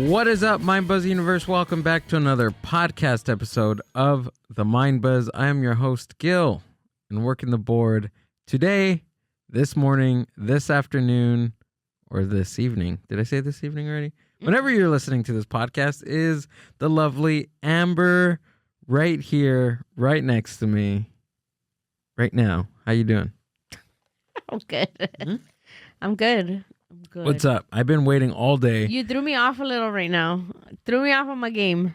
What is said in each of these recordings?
What is up, Mind Buzz Universe? Welcome back to another podcast episode of the Mind Buzz. I am your host, Gil, and working the board today, this morning, this afternoon, or this evening. Did I say this evening already? Whenever you're listening to this podcast, is the lovely Amber right here, right next to me, right now. How you doing? I'm good. I'm good. Good. What's up? I've been waiting all day. You threw me off a little right now. Threw me off on my game.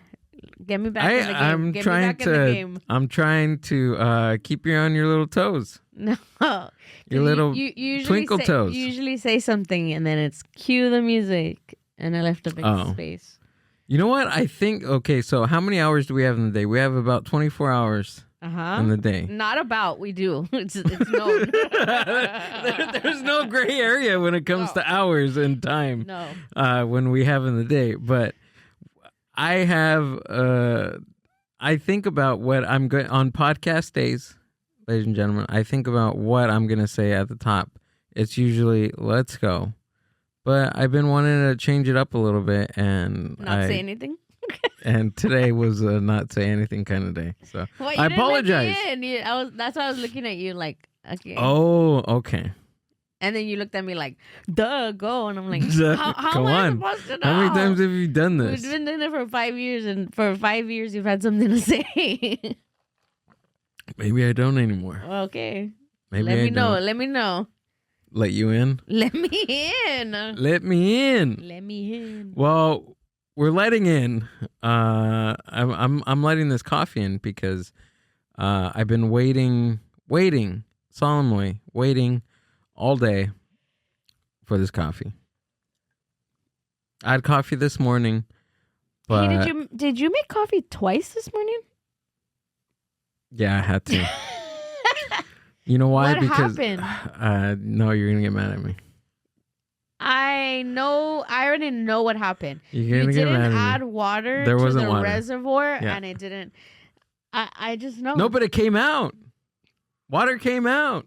Get me back in the game. Get me back in the game. I'm trying to keep you on your little toes. No. Your little you twinkle toes. You usually say something and then it's cue the music. And I left a big space. You know what? I think, okay, so how many hours do we have in the day? We have about 24 hours in the day. Not about, we do. It's known. There's no gray area when it comes to hours and time. No. When we have in the day. But I have, I think about what I'm going, on podcast days, ladies and gentlemen, I think about what I'm going to say at the top. It's usually, let's go. But I've been wanting to change it up a little bit and not say anything. And today was a not say anything kind of day. So well, I apologize. That's why I was looking at you like, okay. Oh, okay. And then you looked at me like, duh, go. And I'm like, how Come am I on. supposed to know? How many times have you done this? We've been doing it for 5 years, and for 5 years you've had something to say. Maybe I don't anymore. Okay. Maybe Let me know. Don't. Let me know. Let you in? Let me in. Let me in. Let me in. Well, we're letting in. I'm letting this coffee in because I've been waiting solemnly all day for this coffee. I had coffee this morning, but hey, did you make coffee twice this morning? Yeah, I had to. You know why? What because happened? No, you're gonna get mad at me. I know. I already know what happened. You're gonna you get mad didn't at add me. water There to wasn't the water. reservoir, Yeah. and it didn't. I just know. No, but it came out. Water came out.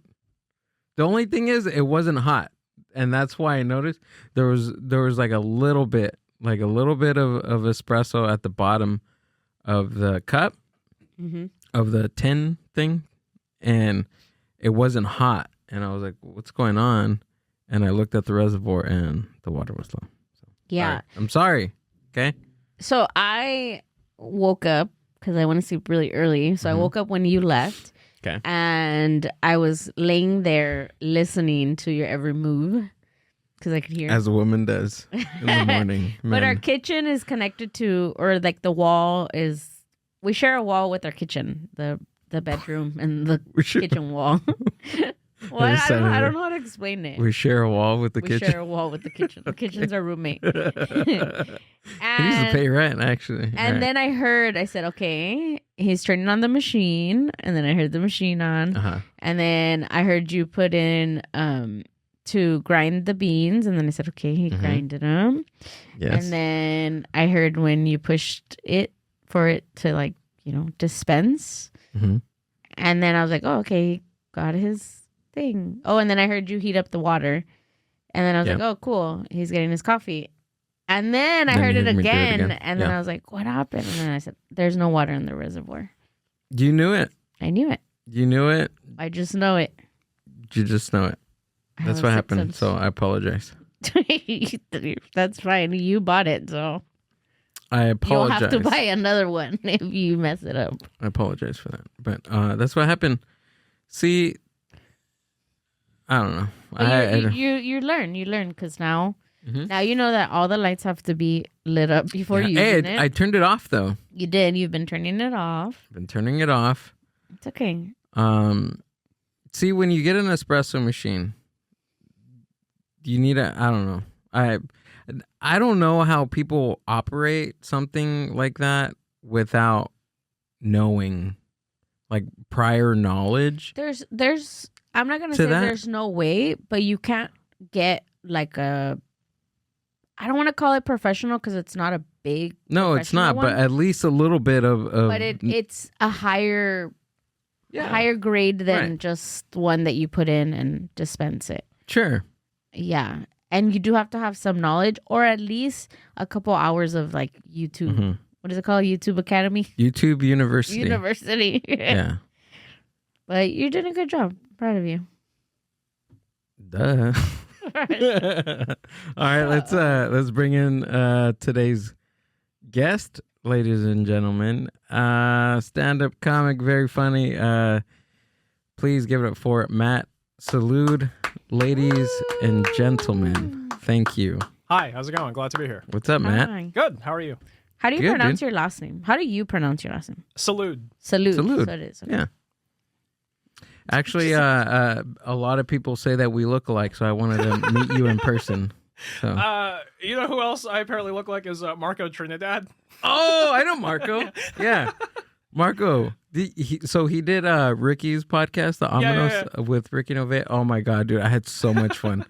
The only thing is, it wasn't hot, and that's why I noticed there was like a little bit of espresso at the bottom of the cup of the tin thing, and it wasn't hot. And I was like, "What's going on?" And I looked at the reservoir, and the water was low. So, Yeah, sorry. I'm sorry. Okay. So I woke up because I went to sleep really early. So I woke up when you left. Okay. And I was laying there listening to your every move because I could hear. As a woman does in the morning. But our kitchen is connected to, or like the wall is, we share a wall with our kitchen, the bedroom and the kitchen wall. Well, I don't know how to explain it. We share a wall with the kitchen. We share a wall with the kitchen. The kitchen's our roommate. He needs to pay rent, actually. And then I said, okay, he's turning on the machine. And then I heard the machine on. And then I heard you put in to grind the beans. And then I said, okay, he grinded them. Yes. And then I heard when you pushed it for it to like, dispense. And then I was like, oh, okay, he got his thing. Oh, and then I heard you heat up the water. And then I was like, oh, cool, he's getting his coffee. And then I heard it again. And then I was like, what happened? And then I said, there's no water in the reservoir. You knew it. I knew it. You knew it. I just know it. You just know it. That's what happened. So I apologize. That's fine. You bought it, so I apologize. You'll have to buy another one if you mess it up. I apologize for that. But that's what happened. See, I don't know. Well, you learn because now you know that all the lights have to be lit up before you use it. I turned it off though. You did. You've been turning it off. Been turning it off. It's okay. See, when you get an espresso machine, you need I don't know. I don't know how people operate something like that without knowing, like prior knowledge. There's I'm not going to say there's no way, but you can't get like I don't want to call it professional because it's not a big. No, it's not, but at least a little bit of but it's a higher grade than just one that you put in and dispense it. Sure. Yeah. and you do have to have some knowledge, or at least a couple hours of like YouTube. Mm-hmm. What is it called? YouTube Academy? YouTube University. University. Yeah. But you did a good job. Proud of you. Duh. All right, let's bring in today's guest, ladies and gentlemen. Stand-up comic, very funny. Please give it up for Mat Salud, ladies and gentlemen. Thank you. Hi, how's it going? Glad to be here. What's up, Matt? Hi. Good. How are you? How do you Good, pronounce dude. your last name? How do you pronounce your last name? Salud. Salud. Salud. So it is. Okay. Yeah. Actually, a lot of people say that we look alike, so I wanted to meet you in person. So. You know who else I apparently look like is Marco Trinidad. Oh, I know Marco. Yeah. Marco. So he did Ricky's podcast, The Ominos, with Ricky Nove. Oh my God, dude. I had so much fun.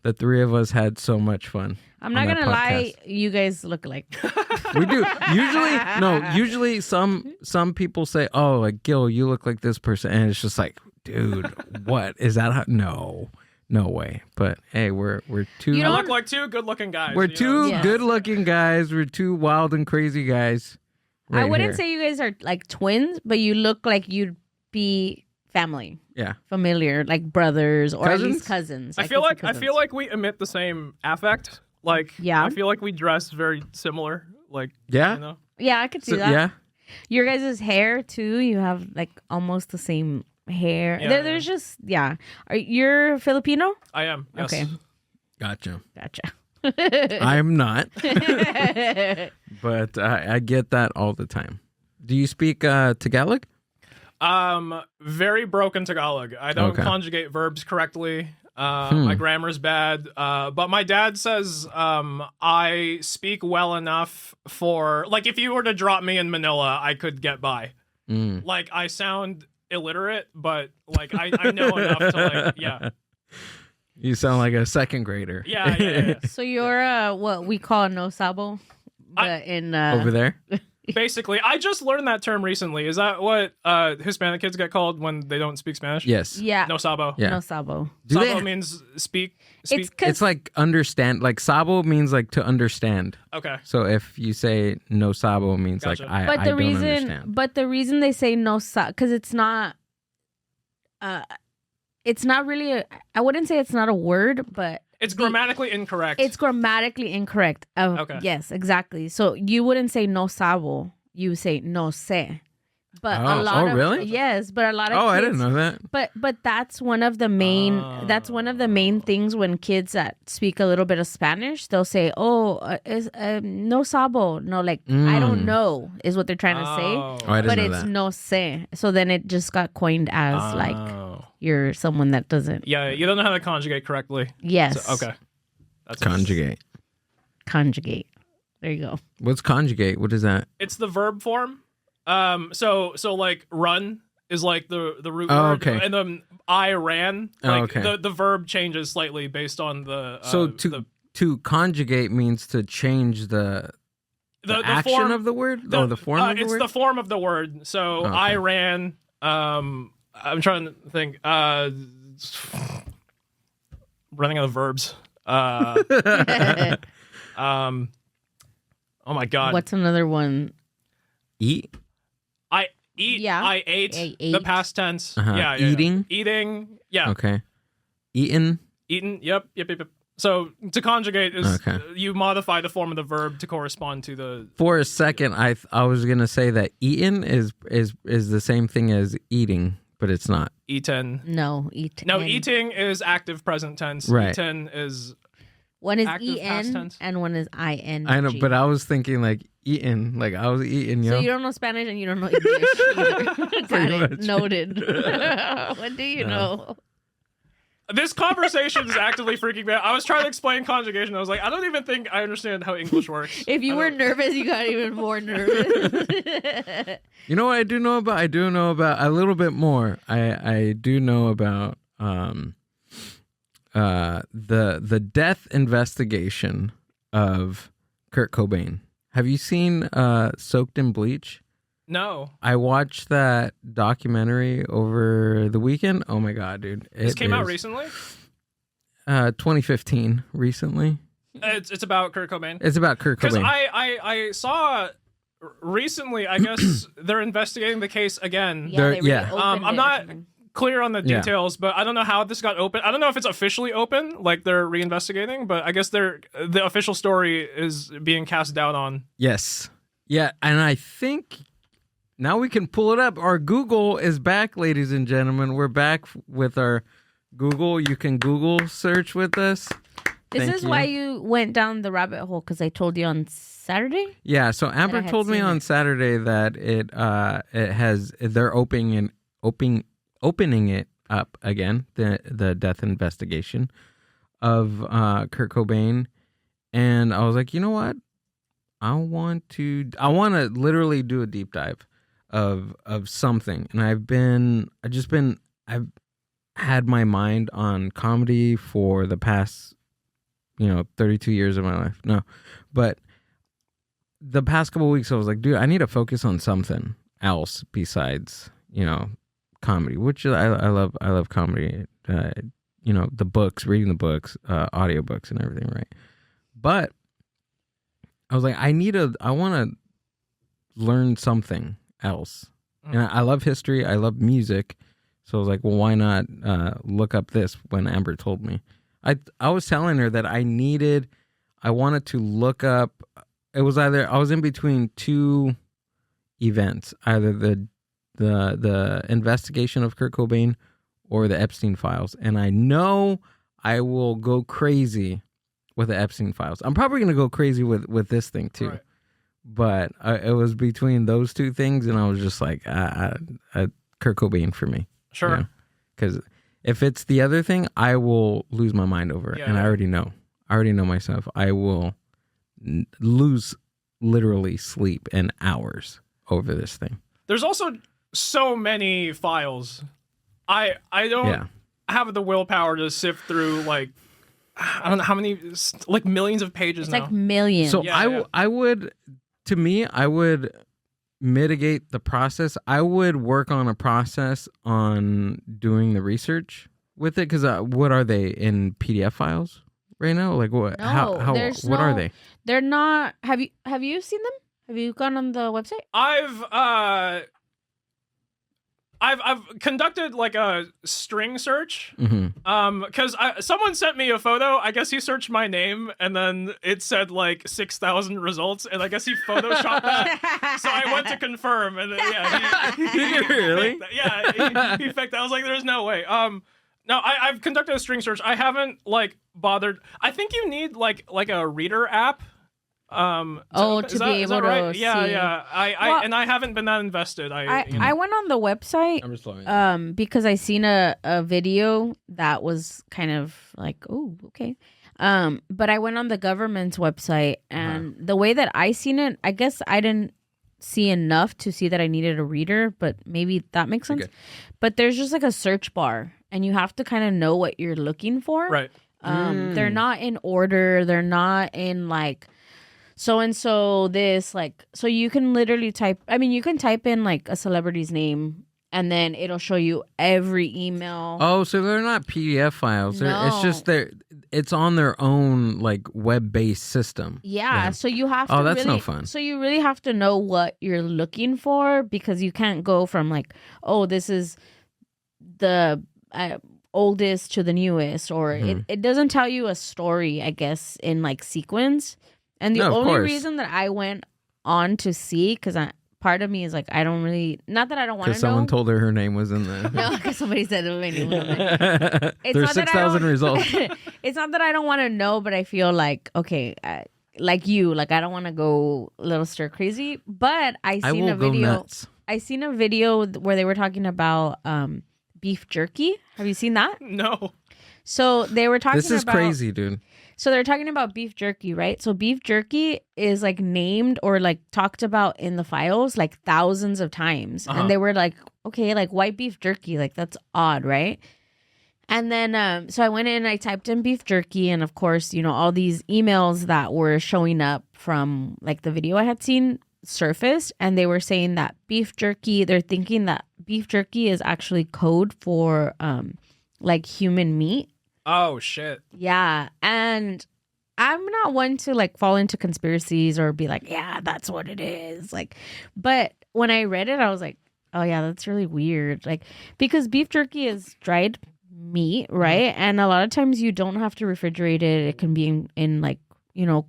The three of us had so much fun. I'm not going to lie. You guys look alike. We do. Usually some people say, oh, like, Gil, you look like this person. And it's just like, dude, what? Is that how? No way. But hey, we're two. I look like two good-looking guys. We're two Yes. good-looking guys. We're two wild and crazy guys. I wouldn't say you guys are like twins, but you look like you'd be family. Yeah. Familiar, like brothers or at least Cousins? cousins. I feel like we emit the same affect. Like, Yeah. I feel like we dress very similar. Like, Yeah. you know? Yeah, I could see that. Yeah. Your guys' hair too. You have like almost the same hair. Yeah, There's just you're Filipino? I am. Yes. Okay. Gotcha. Gotcha. I'm not, but I get that all the time. Do you speak Tagalog? Very broken Tagalog. I don't conjugate verbs correctly. My grammar's bad. But my dad says I speak well enough for, like, if you were to drop me in Manila, I could get by. Like, I sound illiterate, but like I know enough to, like, yeah. You sound like a second grader. Yeah. So you're what we call no sabo, but in Over there. Basically, I just learned that term recently. Is that what Hispanic kids get called when they don't speak Spanish? Yes. yeah, No sabo. Yeah. no sabo. Sabo means speak. It's 'cause It's like understand. Like sabo means like to understand. Okay. So if you say no sabo means Gotcha. like I but the don't understand. the reason they say no because it's not really I wouldn't say it's not a word, but It's grammatically incorrect. it's grammatically incorrect. Okay. Yes, exactly. So you wouldn't say no sabo, you say no sé. But a lot of really? yes, but a lot of Oh, kids, I didn't know that. But that's one of the main things when kids that speak a little bit of Spanish, they'll say, "Oh, is no sabo." No, like I don't know is what they're trying to say. Oh, I didn't But know it's that. no sé. So then it just got coined as like you're someone that doesn't. Yeah, you don't know how to conjugate correctly. Yes. So, okay. That's Conjugate. Conjugate. There you go. What's conjugate? What is that? It's the verb form. So like run is like the root Oh, word, okay. and then I ran. Like, okay. The verb changes slightly based on the. So to conjugate means to change the action form of the word or the form of the it's word? the form of the word. So Okay. I ran. I'm trying to think. Running out of verbs. Oh my god. What's another one? Eat? I eat. Yeah. I ate. I The ate. past tense. Uh-huh. Yeah. Eating? Eating. Yeah. Okay. Eaten? Eaten. Yep. So to conjugate is Okay. you modify the form of the verb to correspond to the. For a second, I was gonna say that eaten is the same thing as eating, but it's not. Eaten. No, eat. No, and- eating is active present tense. Right. Eaten is. One is active past en tense. and one is ing. I know, but I was thinking like eaten, like I was eating. You So know? you don't know Spanish and you don't know English either. Got it. much. Noted. What do you know? This conversation is actively freaking me out. I was trying to explain conjugation. I was like, I don't even think I understand how English works. If you were nervous, you got even more nervous. You know what I do know about? I do know about a little bit more. I do know about the death investigation of Kurt Cobain. Have you seen Soaked in Bleach? No. I watched that documentary over the weekend. Oh my god, dude! This came out recently? 2015 recently. It's about Kurt Cobain. It's about Kurt Cobain. Because I saw recently, I guess they're investigating the case again. I'm not clear on the details, but I don't know how this got open. I don't know if it's officially open, like they're reinvestigating, but I guess the official story is being cast doubt on. Yes. Yeah, and I think now we can pull it up. Our Google is back, ladies and gentlemen. We're back with our Google. You can Google search with us. This is why you went down the rabbit hole, because I told you on Saturday. Yeah, so Amber told me on Saturday that they're opening it up again, the death investigation of Kurt Cobain, and I was like, you know what? I want to literally do a deep dive of something, and I've had my mind on comedy for the past 32 years of my life. No, but the past couple of weeks I was like, dude, I need to focus on something else besides comedy, which I love comedy. The books, reading the books, audiobooks and everything, right? But I was like, I want to learn something else. And I love history, I love music. So I was like, well, why not look up this when Amber told me? I was telling her that I wanted to look up, it was either, I was in between two events, either the investigation of Kurt Cobain or the Epstein files. And I know I will go crazy with the Epstein files. I'm probably going to go crazy with this thing too. Right. But it was between those two things, and I was just like, Kurt Cobain for me. Sure. Because if it's the other thing, I will lose my mind over it. And I already know. I already know myself. I will lose literally sleep and hours over this thing. There's also so many files. I don't have the willpower to sift through, like, I don't know how many, like millions of pages now. Like millions. So I would mitigate the process. I would work on a process on doing the research with it, because what are they in PDF files right now? Like what? No, how what are they? They're not. Have you seen them? Have you gone on the website? I've conducted like a string search. Mm-hmm. Because someone sent me a photo. I guess he searched my name, and then it said like 6,000 results, and I guess he photoshopped that. So I went to confirm, and he really? He faked that. I was like, there's no way. No, I've conducted a string search. I haven't like bothered. I think you need like a reader app. To be able to see. Yeah. I haven't been that invested. I went on the website. I'm just because I seen a video that was kind of like, oh, okay. But I went on the government's website, and the way that I seen it, I guess I didn't see enough to see that I needed a reader, but maybe that makes sense. But there's just like a search bar, and you have to kind of know what you're looking for. Right. They're not in order. They're not in like so and so this, like, so you can literally you can type in like a celebrity's name, and then it'll show you every email. Oh, so they're not PDF files. No. It's just it's on their own like web-based system. Yeah, so you have to. Oh, that's no fun. So you really have to know what you're looking for, because you can't go from like, oh, this is the oldest to the newest, or it doesn't tell you a story, I guess, in like sequence. And the only reason that I went on to see, because part of me is like, I don't really, not that I don't want to know. Because someone told her name was in there. No, because somebody said my name was in there. There's 6,000 results. It's not that I don't want to know, but I feel like, okay, like you, like I don't want to go a little stir crazy. But I seen a video where they were talking about beef jerky. Have you seen that? No. So they were talking about... This is crazy, dude. So they're talking about beef jerky, right? So beef jerky is like named or like talked about in the files like thousands of times. And they were like, okay, like white beef jerky, like that's odd, right? And then so I went in and I typed in beef jerky, and of course, all these emails that were showing up from like the video I had seen surfaced, and they were saying that beef jerky, they're thinking that beef jerky is actually code for like human meat. Oh, shit. Yeah. And I'm not one to like fall into conspiracies or be like, yeah, that's what it is. Like, but when I read it, I was like, oh yeah, that's really weird. Like, because beef jerky is dried meat, right? And a lot of times you don't have to refrigerate it. It can be in like,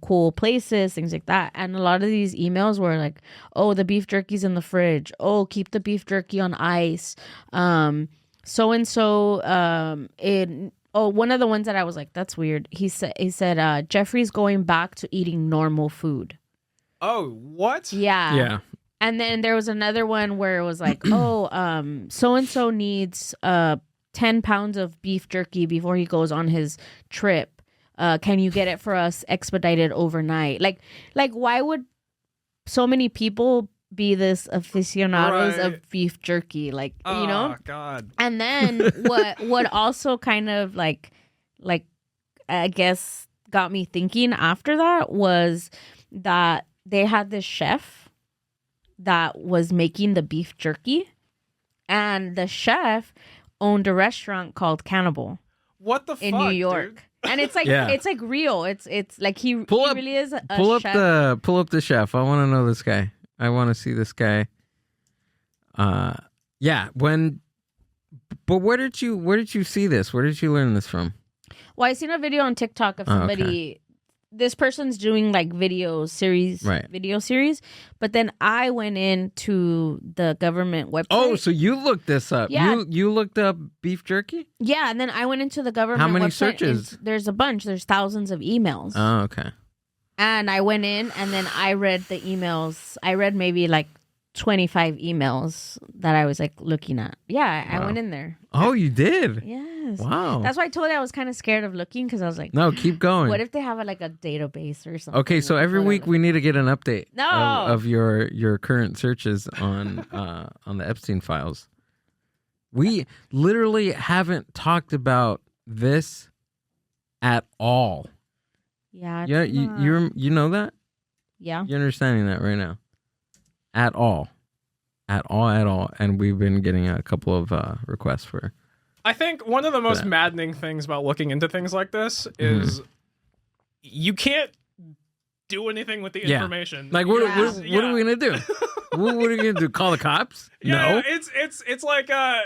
cool places, things like that. And a lot of these emails were like, oh, the beef jerky's in the fridge. Oh, keep the beef jerky on ice. So and so, one of the ones that I was like, that's weird. He said, Jeffrey's going back to eating normal food. Oh, what? Yeah. Yeah. And then there was another one where it was like, so and so needs 10 pounds of beef jerky before he goes on his trip. Can you get it for us expedited overnight? Like why would so many people be this aficionados of beef jerky? Like, Oh, God. And then what also kind of like I guess got me thinking after that was that they had this chef that was making the beef jerky, and the chef owned a restaurant called Cannibal. What the fuck, in New York. Dude? And it's like it's like real. It's like he really is a chef. Pull up the chef. I want to know this guy. I want to see this guy. Yeah. But where did you see this? Where did you learn this from? Well, I seen a video on TikTok of somebody. Okay. This person's doing like video series, but then I went into the government website. Oh, so you looked this up? Yeah. You looked up beef jerky? Yeah, and then I went into the government. How many website. searches? There's a bunch. There's thousands of emails. Oh, okay. And I went in, and then I read the emails. I read maybe like 25 emails that I was like looking at. Yeah, wow. I went in there. Oh, you did? Yes. Wow. That's why I told you I was kind of scared of looking, because I was like, no, keep going. What if they have like a database or something? Okay, so every week we need to get an update No. of your current searches on the Epstein files. We literally haven't talked about this at all. Yeah. Yeah, you know that? Yeah. You're understanding that right now. At all. And we've been getting a couple of requests for. I think one of the most maddening things about looking into things like this is you can't do anything with the information. Like, what are we going to do? What are we going to do? Call the cops? Yeah, no. It's like, I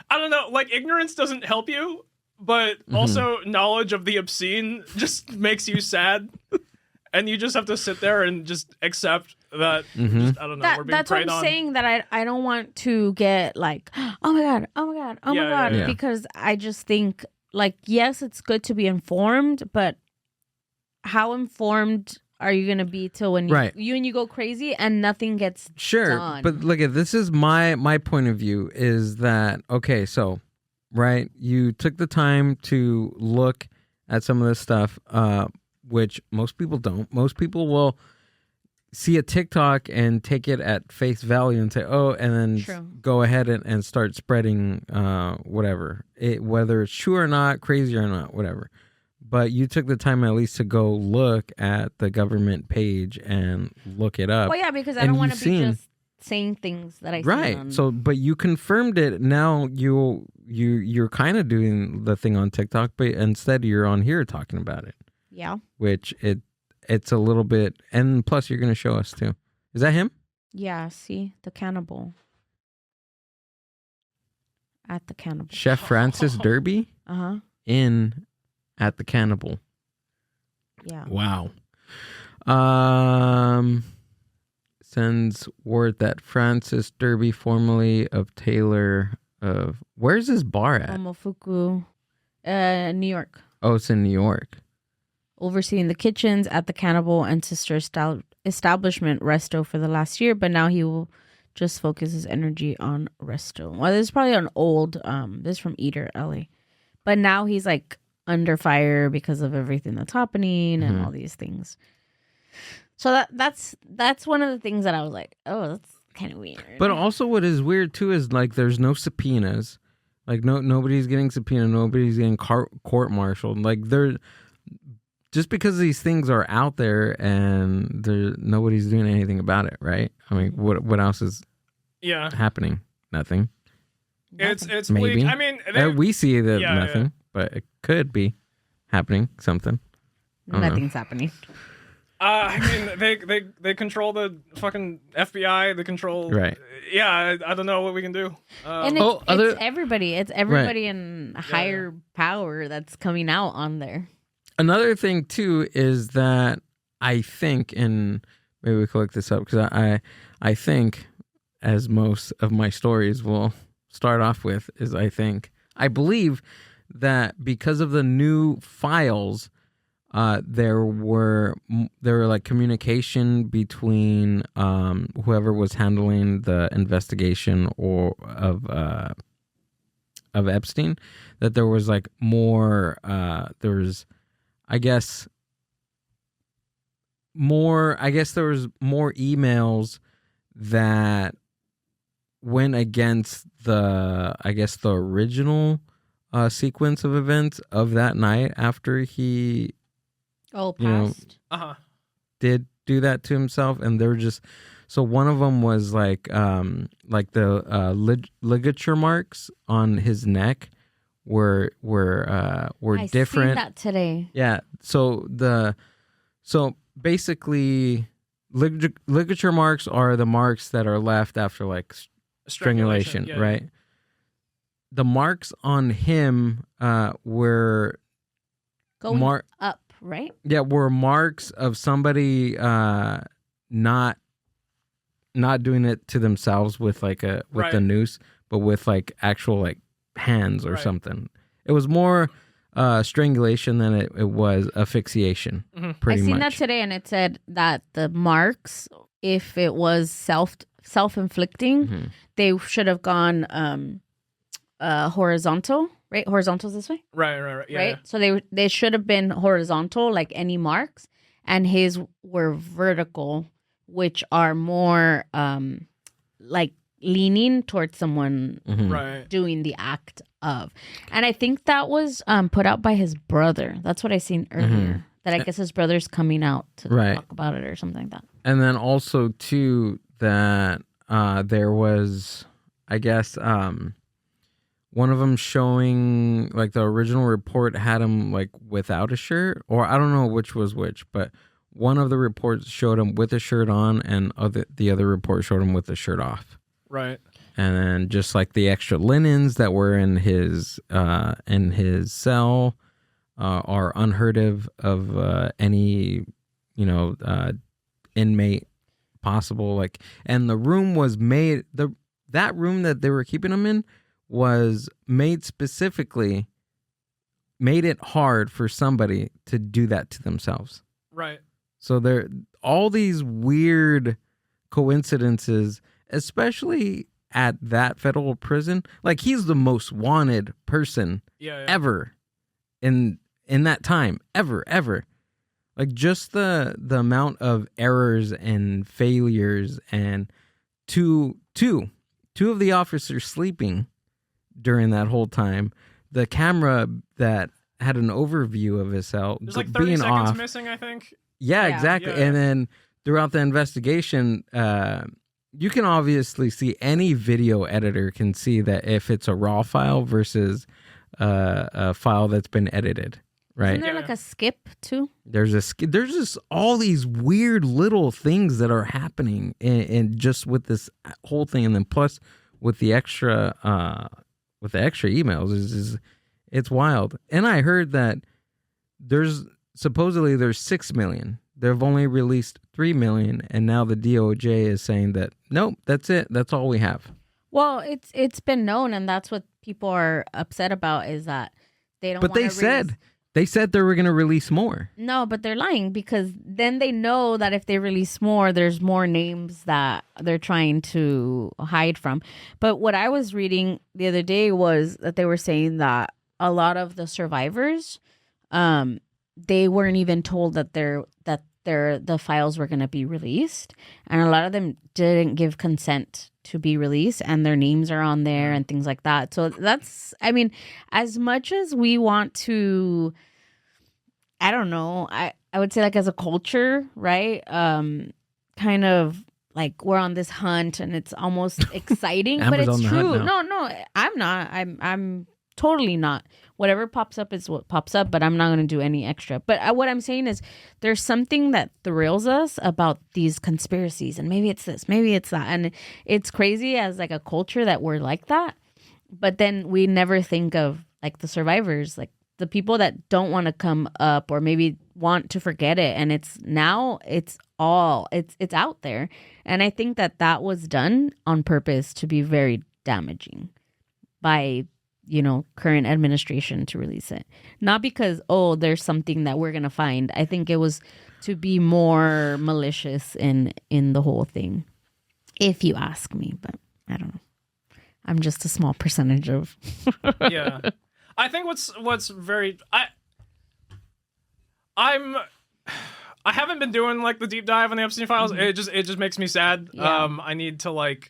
don't know, like ignorance doesn't help you, but also knowledge of the obscene just makes you sad. And you just have to sit there and just accept that, just, I don't know, we're being that's preyed what I'm on. saying, that I don't want to get like, oh my God, because I just think, like, yes, it's good to be informed, but how informed are you going to be till when you go crazy and nothing gets done? But look, this is my point of view is that, okay, so, right, you took the time to look at some of this stuff, which most people don't. Most people will see a TikTok and take it at face value and say, oh, and then go ahead and start spreading whatever. Whether it's true or not, crazy or not, whatever. But you took the time at least to go look at the government page and look it up. Well, yeah, because I don't want to be just saying things that I see on... So, but you confirmed it. Now you're kind of doing the thing on TikTok, but instead you're on here talking about it. Yeah. Which it's a little bit, and plus you're going to show us too. Is that him? Yeah, see? The cannibal. At the cannibal. Chef Francis Derby? At the cannibal. Yeah. Wow. Sends word that Francis Derby, formerly of Taylor of... Where's this bar at? Momofuku, New York. Oh, it's in New York. Overseeing the kitchens at the Cannibal and sister establishment Resto for the last year, but now he will just focus his energy on Resto. Well, this is probably an old, this is from Eater, LA. But now he's like under fire because of everything that's happening and all these things. So that's one of the things that I was like, oh, that's kind of weird. But also what is weird too is like there's no subpoenas. Like nobody's getting subpoenaed, nobody's getting court-martialed. Like just because these things are out there and nobody's doing anything about it, right? I mean, what else is happening? Nothing. It's maybe. bleak. I mean, we see that nothing. but it could be happening. Something. Nothing's happening. I mean, they control the fucking FBI. They control. Right. Yeah, I don't know what we can do. And it's everybody. It's everybody in higher power that's coming out on there. Another thing too is that I think, and maybe we can look this up because I think, as most of my stories will start off with, is I believe that because of the new files, there were like communication between whoever was handling the investigation or of Epstein, that there was like more there was there was more emails that went against the original sequence of events of that night after he passed. Did do that to himself. And they were just, so one of them was like the ligature marks on his neck were different. I seen that today. Yeah. So basically ligature marks are the marks that are left after like strangulation, right? The marks on him were going up, right? Yeah, were marks of somebody not doing it to themselves with like the noose, but with like actual like hands or something. It was more strangulation than it was asphyxiation. Pretty much. I seen that today, and it said that the marks, if it was self-inflicting, they should have gone horizontal, right? Horizontal's this way, right. Yeah, right. So they should have been horizontal, like any marks, and his were vertical, which are more like leaning towards someone doing the act of. And I think that was put out by his brother. That's what I seen earlier. That I guess his brother's coming out to talk about it or something like that. And then also too that there was, I guess, one of them showing like the original report had him like without a shirt, or I don't know which was which, but one of the reports showed him with a shirt on, and the other report showed him with the shirt off. Right. And then just like the extra linens that were in his cell are unheard of any inmate possible. Like, and the room was made, that room that they were keeping him in was made specifically, made it hard for somebody to do that to themselves. Right. So there, all these weird coincidences, especially at that federal prison. Like, he's the most wanted person ever in that time, ever. Like, just the amount of errors and failures, and two of the officers sleeping during that whole time. The camera that had an overview of his cell there's like 30 being seconds off. Missing, I think. Yeah, exactly. Yeah. And then throughout the investigation, you can obviously see, any video editor can see that if it's a raw file versus a file that's been edited, right? Isn't there like a skip too? There's just all these weird little things that are happening, and just with this whole thing, and then plus with the extra emails, it's wild. And I heard that there's 6 million. They've only released 3 million, and now the DOJ is saying that nope, that's it. That's all we have. Well, it's been known, and that's what people are upset about, is that they don't. But they said they were going to release more. No, but they're lying, because then they know that if they release more, there's more names that they're trying to hide from. But what I was reading the other day was that they were saying that a lot of the survivors, they weren't even told that the files were going to be released, and a lot of them didn't give consent to be released, and their names are on there and things like that. So that's, I mean, as much as we want to, I don't know, I would say, like, as a culture, right? Kind of like we're on this hunt, and it's almost exciting, but it's true. No, I'm not. I'm totally not. Whatever pops up is what pops up, but I'm not going to do any extra. But what I'm saying is there's something that thrills us about these conspiracies, and maybe it's this, maybe it's that. And it's crazy as like a culture that we're like that. But then we never think of like the survivors, like the people that don't want to come up or maybe want to forget it. And it's out there. And I think that was done on purpose to be very damaging by current administration to release it. Not because, there's something that we're going to find. I think it was to be more malicious in the whole thing, if you ask me. But I don't know. I'm just a small percentage of. Yeah. I think what's very... I haven't been doing like the deep dive on the Epstein files. Mm-hmm. It just makes me sad. Yeah. I need to like...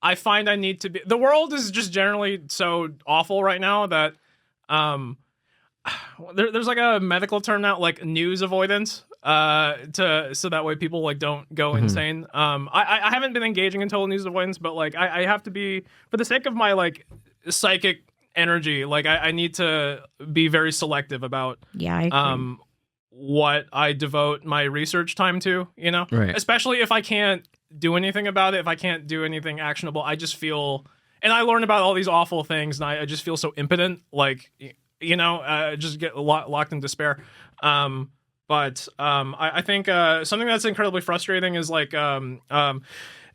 I find I need to be... The world is just generally so awful right now that there's like a medical term now, like news avoidance, so that way people like don't go insane. I haven't been engaging in total news avoidance, but like I have to be, for the sake of my like psychic energy, like I need to be very selective about I agree. What I devote my research time to, right. Especially if I can't do anything about it, if I can't do anything actionable, I just feel, and I learn about all these awful things, and I just feel so impotent, like, just get locked in despair. But I think something that's incredibly frustrating is like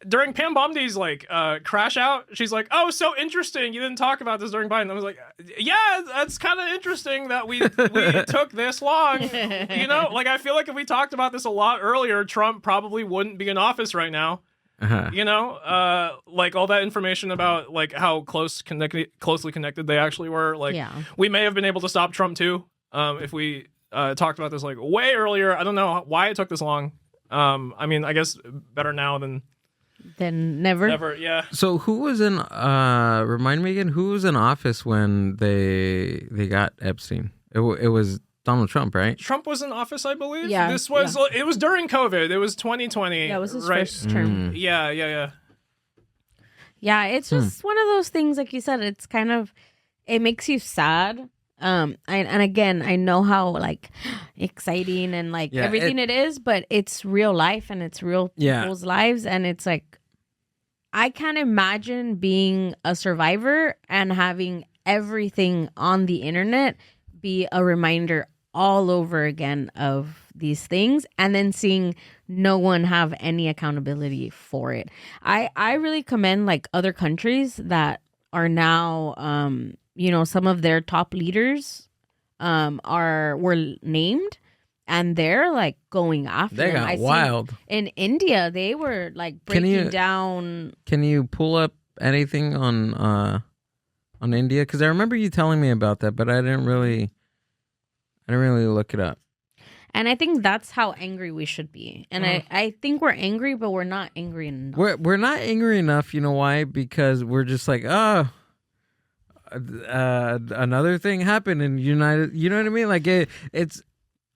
during Pam Bomdi's like crash out, she's like, "Oh, so interesting. You didn't talk about this during Biden." I was like, "Yeah, that's kind of interesting that we took this long." Like I feel like if we talked about this a lot earlier, Trump probably wouldn't be in office right now. Like all that information about like how closely connected they actually were. Like we may have been able to stop Trump too if we talked about this like way earlier. I don't know why it took this long. I mean, I guess better now than never. Never, yeah. So who was in remind me again, who was in office when they got Epstein? It was Donald Trump, right? Trump was in office, I believe. Yeah. It was during COVID. It was 2020. Yeah, it was his right? first term. Yeah. Yeah, it's just one of those things, like you said, it's kind of, it makes you sad. And again, I know how like exciting and like everything it is, but it's real life and it's real people's lives. And it's like, I can't imagine being a survivor and having everything on the internet be a reminder all over again of these things, and then seeing no one have any accountability for it. I really commend like other countries that are now some of their top leaders were named, and they're like going after they them. got wild. In India, they were like breaking down. Can you pull up anything on India? Because I remember you telling me about that, but I didn't really look it up. And I think that's how angry we should be. And I think we're angry, but we're not angry enough. We're not angry enough. You know why? Because we're just like, another thing happened in United. You know what I mean? Like it's.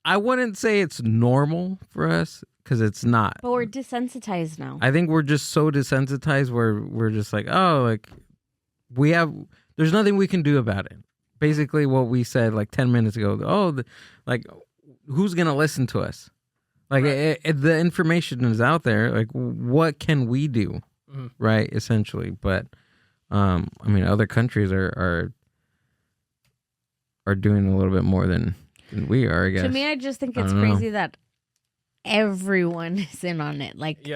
I wouldn't say it's normal for us because it's not. But we're desensitized now. I think we're just so desensitized where we're just like, there's nothing we can do about it. Basically what we said like 10 minutes ago. Who's going to listen to us? Like right. The information is out there. Like what can we do? Mm-hmm. Right. Essentially. But I mean, other countries are doing a little bit more than we are, I guess. To me, I just think it's crazy that everyone is in on it. Like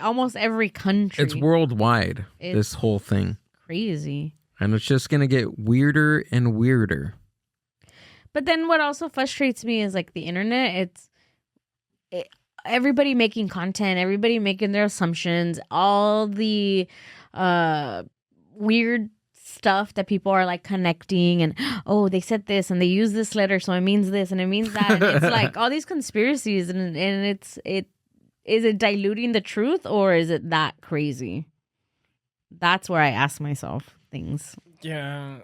almost every country. It's worldwide, this whole thing. Crazy. And it's just going to get weirder and weirder. But then what also frustrates me is like the internet. Everybody making content, everybody making their assumptions, all the weird stuff that people are like connecting, and they said this and they use this letter, so it means this and it means that. And it's like all these conspiracies, and is it diluting the truth, or is it that crazy? That's where I ask myself things. Yeah.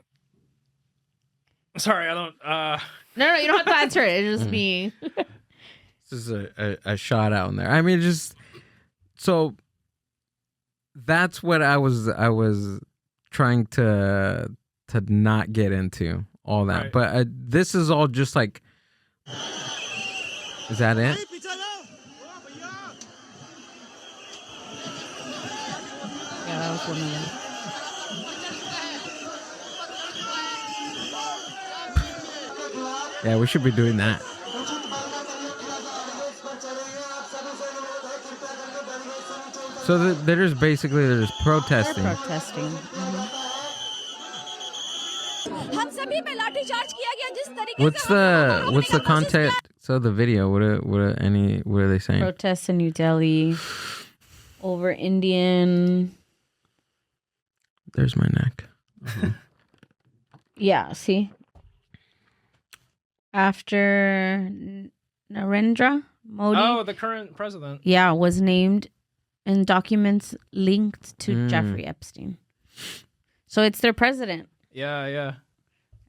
Sorry, I don't. No, you don't have to answer it. It's just me. This is a shot out in there. I mean, just so that's what I was trying to to not get into all that. Right. But this is all just like, is that it? Yeah, that was one of them. Yeah, we should be doing that. So they're just protesting. They're protesting. What's the context of the video? What are they saying? Protests in New Delhi over Indian. There's my neck. Yeah, see? After Narendra Modi. Oh, the current president. Yeah, was named in documents linked to Jeffrey Epstein. So it's their president. Yeah.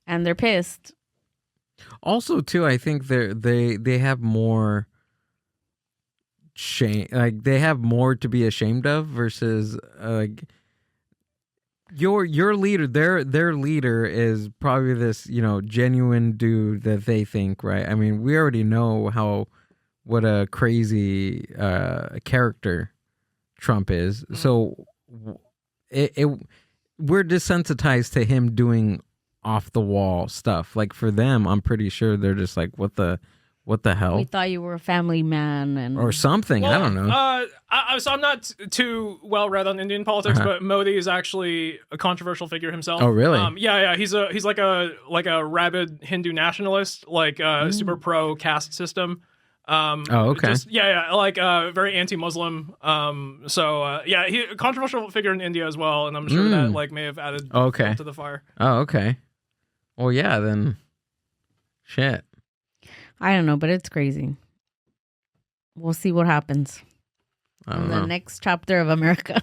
And they're pissed. Also, too, I think they have more shame. Like, they have more to be ashamed of versus like your leader. Their leader is probably this, genuine dude that they think, right? I mean, we already know what a crazy character Trump is. So we're desensitized to him doing off the wall stuff. Like, for them, I'm pretty sure they're just like, what the hell? We thought you were a family man or something. Well, I don't know. So I'm not too well read on Indian politics, but Modi is actually a controversial figure himself. Oh, really? Yeah. He's like a rabid Hindu nationalist, like super pro caste system. Okay. Like very anti-Muslim. He a controversial figure in India as well, and I'm sure that like may have added fuel to the fire. Oh, okay. Well, yeah, then shit. I don't know, but it's crazy. We'll see what happens in the next chapter of America.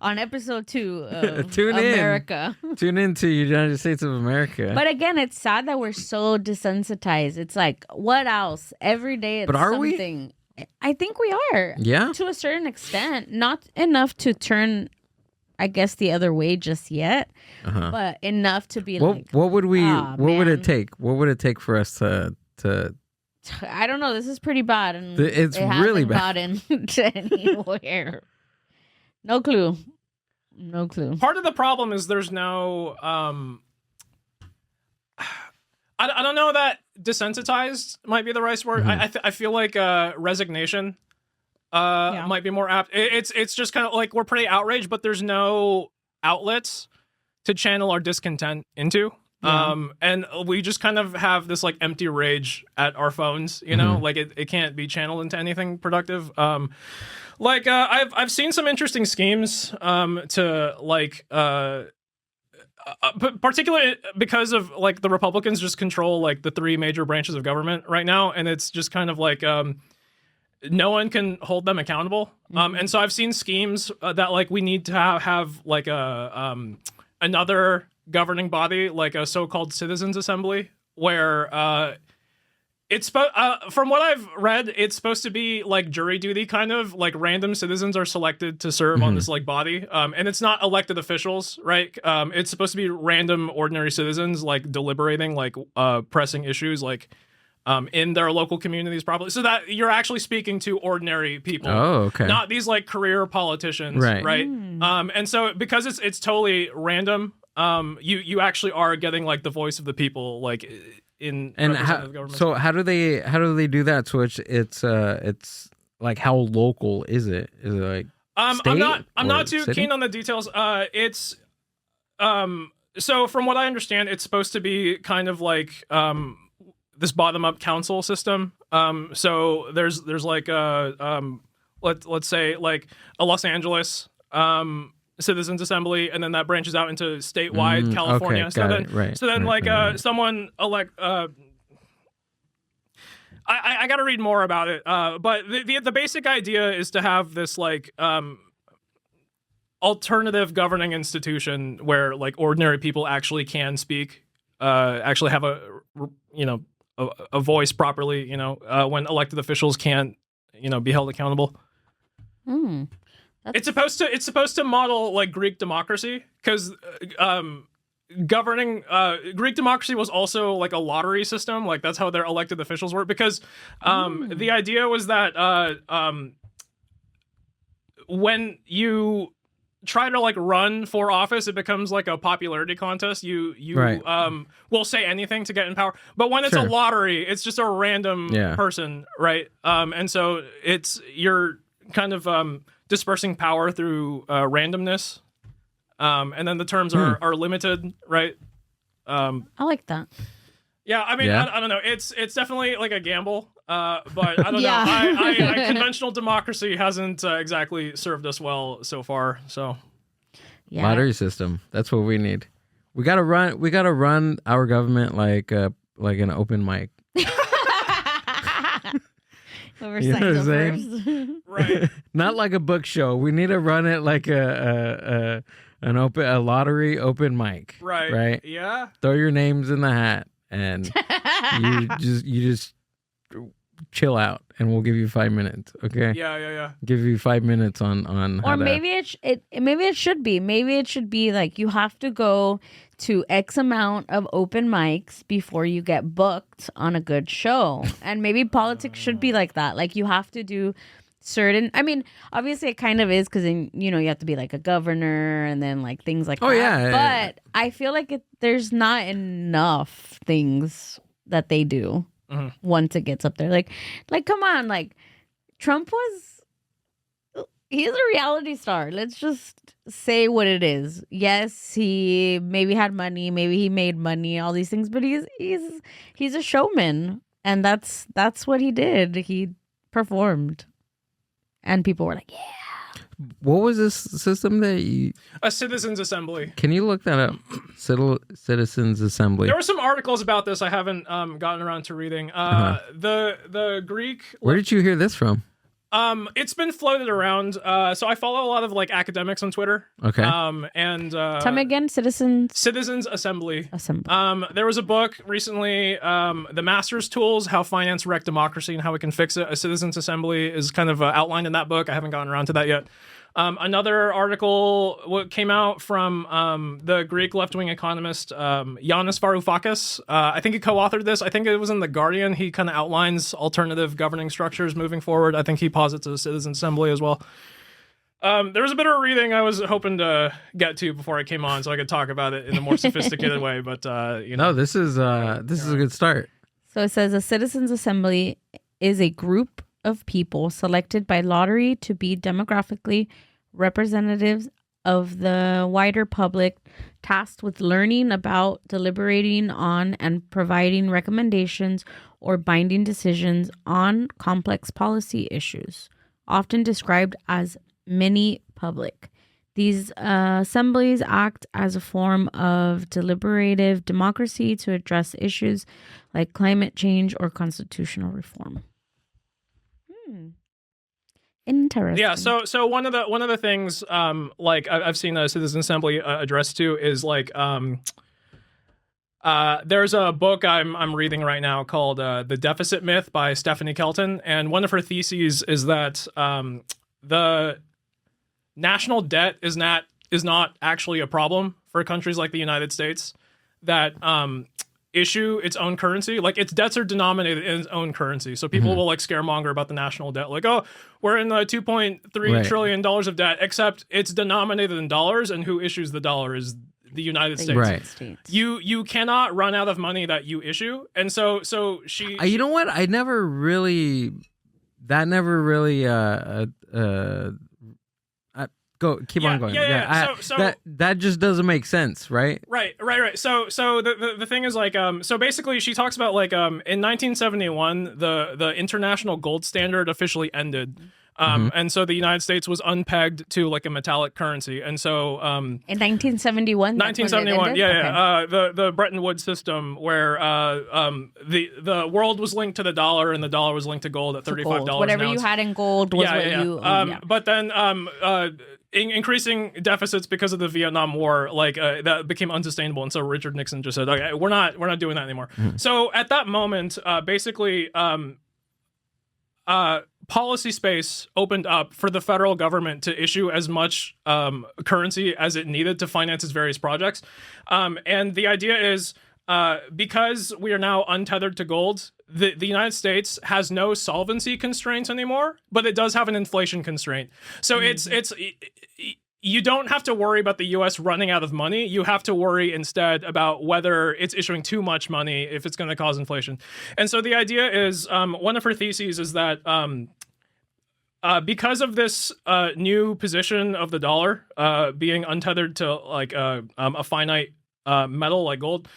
On episode 2 of Tune America. Tune into United States of America. But again, it's sad that we're so desensitized. It's like, what else? Every day it's but are something. I think we are. Yeah. To a certain extent. Not enough to turn, I guess, the other way just yet. But enough to be what would it take? What would it take for us to I don't know. This is pretty bad. And it's really bad. Gotten to anywhere. No clue. Part of the problem is there's no I don't know that desensitized might be the right word. I feel like resignation might be more apt. It's just kind of like we're pretty outraged, but there's no outlets to channel our discontent into. And we just kind of have this like empty rage at our phones, like it can't be channeled into anything productive. I've seen some interesting schemes to like particularly because of like the Republicans just control like the 3 major branches of government right now, and it's just kind of like no one can hold them accountable. And so I've seen schemes that like we need to have like a another governing body, like a so-called citizens assembly, where it's from what I've read, it's supposed to be like jury duty, kind of like random citizens are selected to serve on this like body, and it's not elected officials, right? It's supposed to be random ordinary citizens like deliberating like pressing issues like in their local communities, probably, so that you're actually speaking to ordinary people. Oh, okay. Not these like career politicians, right? And so because it's totally random, you actually are getting like the voice of the people, like in representative government. So how do they do that? So it's like, how local is it? Is it like state I'm not too city? keen on the details. It's so from what I understand, it's supposed to be kind of like this bottom up council system. So there's like let's say like a Los Angeles citizens assembly, and then that branches out into statewide California. Okay, so then someone elect I got to read more about it, but the basic idea is to have this like alternative governing institution where like ordinary people actually can speak, actually have a voice properly, when elected officials can't be held accountable. It's supposed to model like Greek democracy, because governing Greek democracy was also like a lottery system. Like that's how their elected officials were, because the idea was that when you try to like run for office, it becomes like a popularity contest. You will say anything to get in power, but when it's a lottery, it's just a random person, right? And so you're kind of dispersing power through randomness. And then the terms are limited, right? I like that. Yeah, I mean, I don't know. It's definitely like a gamble, but I don't know. Conventional democracy hasn't exactly served us well so far. So, lottery system. That's what we need. We gotta run our government like an open mic. You know what I'm saying? Right. Not like a book show. We need to run it like a lottery open mic. Right. Yeah. Throw your names in the hat and you just chill out, and we'll give you 5 minutes. Okay. Yeah. Give you 5 minutes on how or maybe it should be like you have to go to X amount of open mics before you get booked on a good show. And maybe politics should be like that. Like you have to do certain, I mean, obviously it kind of is, because you have to be like a governor and then like things like that. Yeah. But I feel like there's not enough things that they do once it gets up there. Like come on, like Trump he's a reality star. Let's just say what it is. Yes, he maybe had money, maybe he made money, all these things, but he's a showman, and that's what he did. He performed, and people were like, "Yeah." What was this system that a citizens assembly? Can you look that up? Citizens assembly. There were some articles about this I haven't gotten around to reading. The Greek. Where did you hear this from? It's been floated around. So I follow a lot of like academics on Twitter. Okay. And tell me again, Citizens Assembly. Assembly. There was a book recently, The Master's Tools: How Finance Wrecked Democracy and How We Can Fix It. A Citizens Assembly is kind of outlined in that book. I haven't gotten around to that yet. Another article came out from the Greek left-wing economist Yanis Varoufakis. I think he co-authored this. I think it was in The Guardian. He kind of outlines alternative governing structures moving forward. I think he posits a citizen assembly as well. There was a bit of reading I was hoping to get to before I came on, so I could talk about it in a more sophisticated way. But no, this is a good start. So it says a citizens assembly is a group of people selected by lottery to be demographically representatives of the wider public, tasked with learning about, deliberating on, and providing recommendations or binding decisions on complex policy issues, often described as mini public. These assemblies act as a form of deliberative democracy to address issues like climate change or constitutional reform. Interesting. Yeah. So one of the things like I've seen a citizen assembly addressed to is like there's a book I'm reading right now called The Deficit Myth by Stephanie Kelton, and one of her theses is that the national debt is not actually a problem for countries like the United States that issue its own currency. Like its debts are denominated in its own currency. So people will like scaremonger about the national debt. Like, oh, we're in the $2.3 trillion of debt, except it's denominated in dollars, and who issues the dollar is the United States. Right. You cannot run out of money that you issue. And so she you know what? That never really keep on going. So that just doesn't make sense, right? Right. So the thing is like so basically she talks about like in 1971 the international gold standard officially ended. And so the United States was unpegged to like a metallic currency. And so in 1971 the Bretton Woods system where the world was linked to the dollar and the dollar was linked to gold at $35. Whatever you had in gold was you but then increasing deficits because of the Vietnam War, like that became unsustainable, and so Richard Nixon just said, "Okay, we're not doing that anymore." So at that moment, basically, policy space opened up for the federal government to issue as much currency as it needed to finance its various projects. And the idea is, because we are now untethered to gold, the United States has no solvency constraints anymore, but it does have an inflation constraint. So you don't have to worry about the U.S. running out of money. You have to worry instead about whether it's issuing too much money if it's going to cause inflation. And so the idea is, one of her theses is that because of this new position of the dollar being untethered to like a finite metal like gold,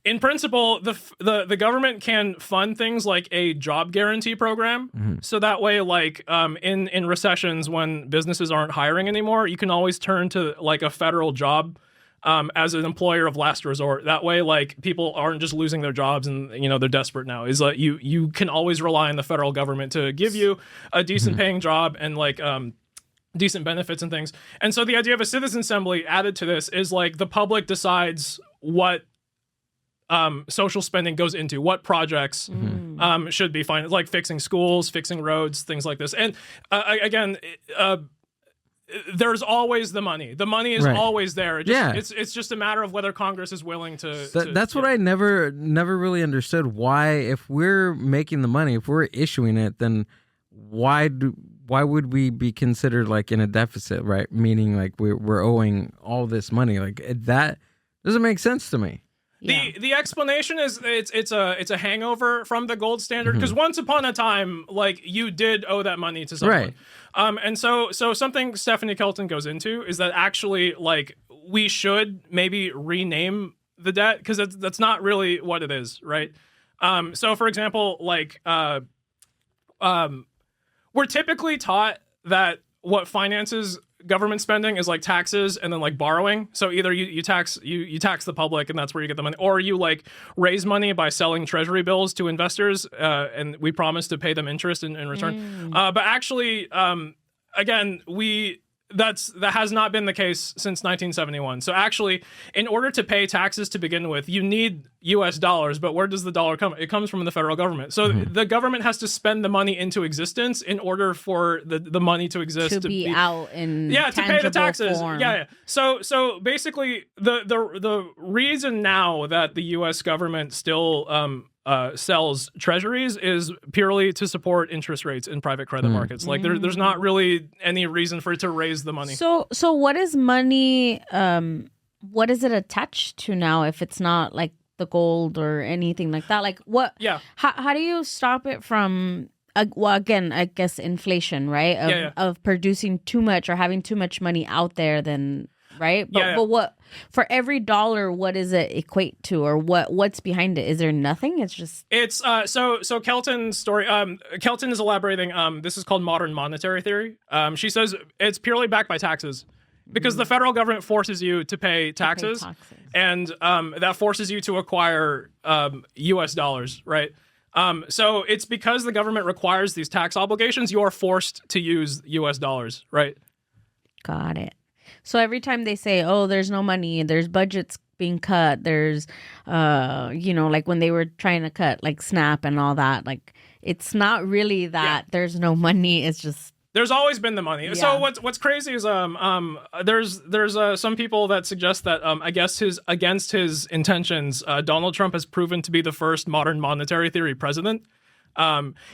in principle, the government can fund things like a job guarantee program. So that way, like in recessions when businesses aren't hiring anymore, you can always turn to like a federal job as an employer of last resort. That way, like people aren't just losing their jobs and they're desperate now. Is like you can always rely on the federal government to give you a decent paying job and like decent benefits and things. And so the idea of a citizen assembly added to this is like the public decides what social spending goes into, what projects should be financed, like fixing schools, fixing roads, things like this. And again, there's always the money. The money is always there. It's just a matter of whether Congress is willing to. That's what I never really understood. Why, if we're making the money, if we're issuing it, then why would we be considered like in a deficit, right? Meaning like we're owing all this money. Like that doesn't make sense to me. Yeah. The explanation is it's a hangover from the gold standard, because once upon a time, like, you did owe that money to someone. Right. And so something Stephanie Kelton goes into is that actually, like, we should maybe rename the debt, because that's not really what it is, right? So for example, like we're typically taught that what finances government spending is like taxes and then like borrowing. So either you tax the public and that's where you get the money, or you like raise money by selling treasury bills to investors and we promise to pay them interest in return. But actually, again, that has not been the case since 1971. So actually, in order to pay taxes to begin with, you need U.S. dollars. But where does the dollar come? It comes from the federal government. So the government has to spend the money into existence in order for the money to exist. To be out in to pay the taxes. Form. Yeah. So basically, the reason now that the U.S. government still sells treasuries is purely to support interest rates in private credit markets. Like there's not really any reason for it to raise the money. So what is money? What is it attached to now? If it's not like the gold or anything like that, like what? Yeah. How do you stop it from? Well, again, I guess inflation, right? Of producing too much or having too much money out there, then. Right. But what, for every dollar, what does it equate to, or what's behind it? Is there nothing? It's so Kelton's story. Kelton is elaborating. This is called modern monetary theory. She says it's purely backed by taxes, because the federal government forces you to pay taxes. And that forces you to acquire U.S. dollars. Right. So it's because the government requires these tax obligations, you are forced to use U.S. dollars. Right. Got it. So every time they say, oh, there's no money, there's budgets being cut, there's, like when they were trying to cut like SNAP and all that, like it's not really that there's no money. It's just. There's always been the money. Yeah. So what's crazy is there's some people that suggest that I guess against his intentions, Donald Trump has proven to be the first modern monetary theory president.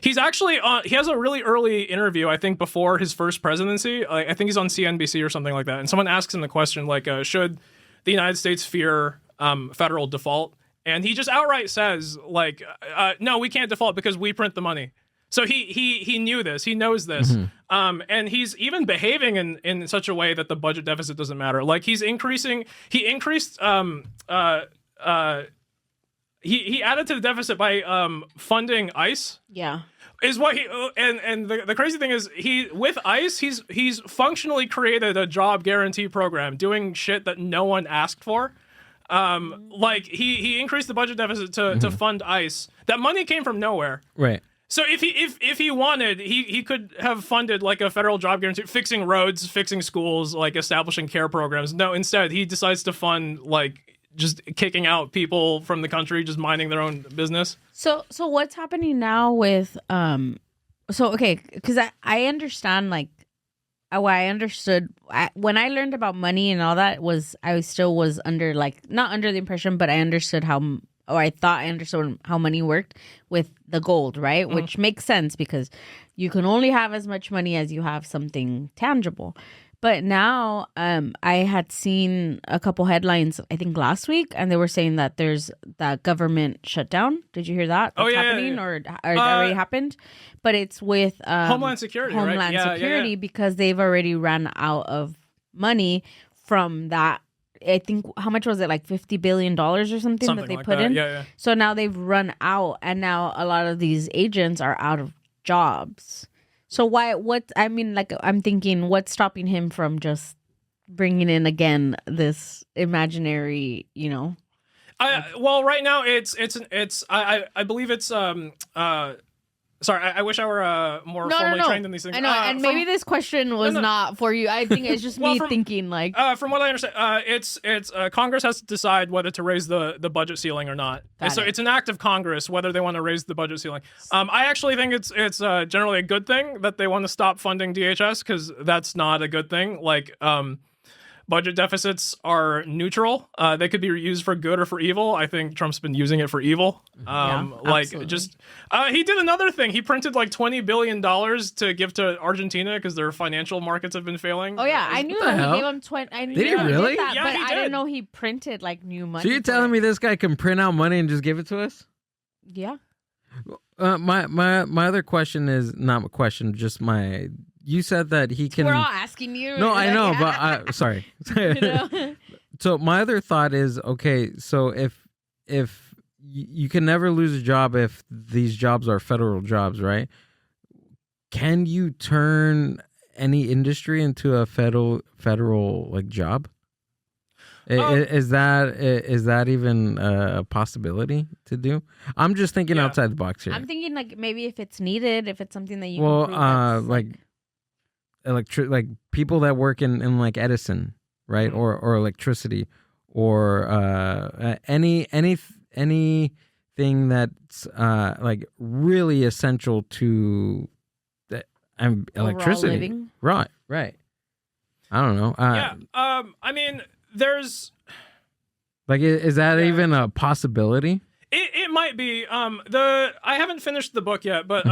He's actually he has a really early interview, I think, before his first presidency. I think he's on CNBC or something like that. And someone asks him the question, like, should the United States fear federal default? And he just outright says, like, no, we can't default because we print the money. So he knew this. He knows this. And he's even behaving in such a way that the budget deficit doesn't matter. Like, he increased He added to the deficit by funding ICE. Yeah, is what he and the crazy thing is with ICE he's functionally created a job guarantee program doing shit that no one asked for. Like he increased the budget deficit to fund ICE. That money came from nowhere. Right. So if he wanted, he could have funded like a federal job guarantee, fixing roads, fixing schools, like establishing care programs. No, instead he decides to fund like just kicking out people from the country, just minding their own business. So what's happening now with So okay, because I understand like what I understood when I learned about money and all that was I still was under like not under the impression, but I understood or I thought I understood how money worked with the gold, right? Which makes sense because you can only have as much money as you have something tangible. But now I had seen a couple headlines, I think last week, and they were saying that there's that government shutdown. Did you hear that? That's happening. Or it already happened? But it's with Homeland Security, Homeland Security because they've already ran out of money from that. I think, how much was it? Like $50 billion or something that they put in? Yeah. So now they've run out, and now a lot of these agents are out of jobs. So I'm thinking, what's stopping him from just bringing in again this imaginary, Well, right now I believe it's sorry, I wish I were more formally trained in these things. I know, and maybe this question was not for you. I think it's just me thinking like. From what I understand, it's Congress has to decide whether to raise the budget ceiling or not. So it's an act of Congress whether they want to raise the budget ceiling. I actually think it's generally a good thing that they want to stop funding DHS because that's not a good thing. Like budget deficits are neutral. They could be used for good or for evil. I think Trump's been using it for evil. He did another thing. He printed like $20 billion to give to Argentina because their financial markets have been failing. Oh yeah, I knew that he gave him 20. I knew did he really? Did that, Yeah, but he I did. didn't know he printed like new money. So you're telling me this guy can print out money and just give it to us? Yeah. My other question is not a question, just my. You said that he can. We're all asking you. No, I know, but sorry. So my other thought is, okay, so if you can never lose a job if these jobs are federal jobs, right? Can you turn any industry into a federal like job? Is that even a possibility to do? I'm just thinking outside the box here. I'm thinking like maybe if it's needed, if it's something that you can prove like people that work in like Edison, right? Or electricity or anything that's like really essential to electricity. Living. Right. I don't know. I mean, there's like, is that even a possibility? It might be. I haven't finished the book yet, but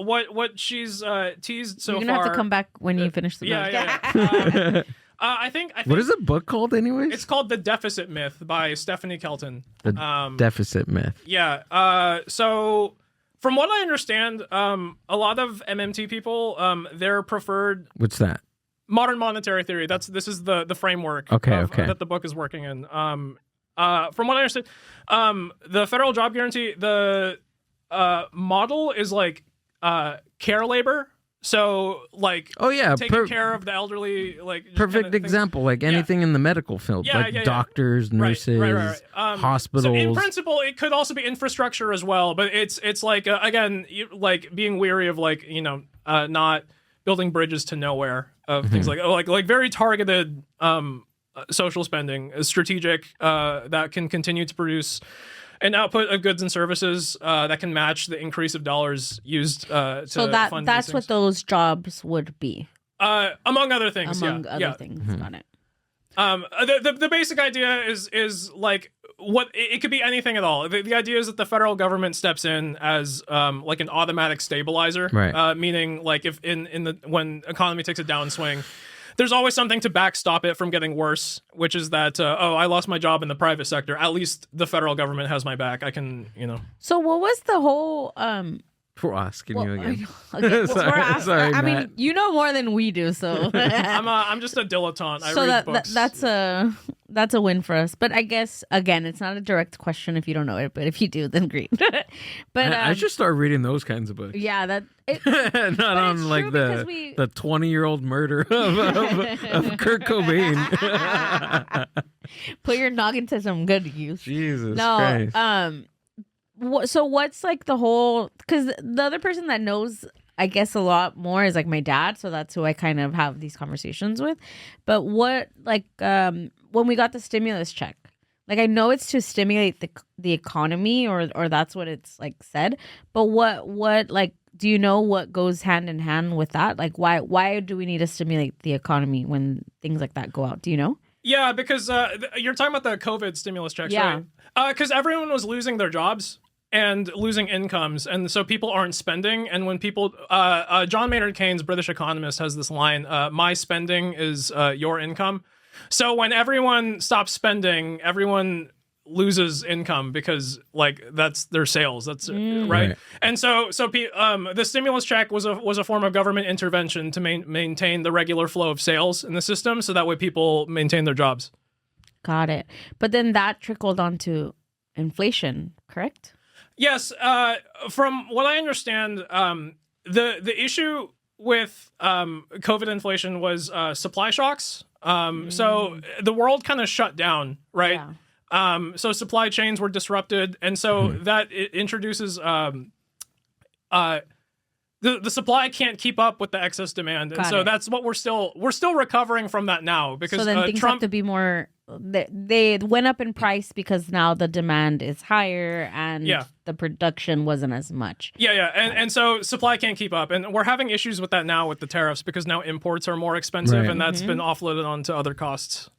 what she's teased so far. You're gonna have to come back when you finish the book. Yeah. I think. What is the book called, anyways? It's called The Deficit Myth by Stephanie Kelton. The Deficit Myth. Yeah. So from what I understand, a lot of MMT people, their preferred. What's that? Modern monetary theory. This is the framework. Okay. That the book is working in. From what I understand, the federal job guarantee, the model is like care labor. So like, taking care of the elderly, like perfect example, like anything in the medical field, doctors, nurses, hospitals. So in principle, it could also be infrastructure as well, but it's like again, like being weary of like not building bridges to nowhere of things like very targeted social spending, strategic that can continue to produce an output of goods and services that can match the increase of dollars used to fund that's what those jobs would be. Among other things. Among other things. Got it. The basic idea is like what it could be anything at all. The idea is that the federal government steps in as like an automatic stabilizer, right? Meaning like if when economy takes a downswing, there's always something to backstop it from getting worse, which is that, I lost my job in the private sector. At least the federal government has my back. I can, So what was the whole... We're asking you again. Okay, sorry, I Matt. mean, you know more than we do, so... I'm just a dilettante. I read books. That's a win for us. But I guess, again, it's not a direct question if you don't know it, but if you do, then great. But I should start reading those kinds of books. Yeah, not on like the 20-year-old murder of Kurt Cobain. Put your noggin to some good use. Jesus Christ. So what's like the whole? Because the other person that knows, I guess, a lot more is like my dad. So that's who I kind of have these conversations with. But what like when we got the stimulus check, like I know it's to stimulate the economy, or that's what it's like said. But what like do you know what goes hand in hand with that? Like, why do we need to stimulate the economy when things like that go out? Do you know? Yeah, because you're talking about the COVID stimulus checks, right? Because everyone was losing their jobs and losing incomes, and so people aren't spending. And when people, John Maynard Keynes, British economist, has this line: "My spending is your income." So when everyone stops spending, everyone loses income because like that's their sales. That's right. And so the stimulus check was a form of government intervention to maintain the regular flow of sales in the system, so that way people maintain their jobs. Got it. But then that trickled onto inflation, correct? Yes. From what I understand, the issue with COVID inflation was supply shocks. So the world kind of shut down, right? Yeah. So supply chains were disrupted, and so that it introduces the supply can't keep up with the excess demand, and so that's what we're still recovering from that now, because so then things have to be more. They went up in price because now the demand is higher and the production wasn't as much. And so supply can't keep up, and we're having issues with that now with the tariffs, because now imports are more expensive, and that's been offloaded onto other costs.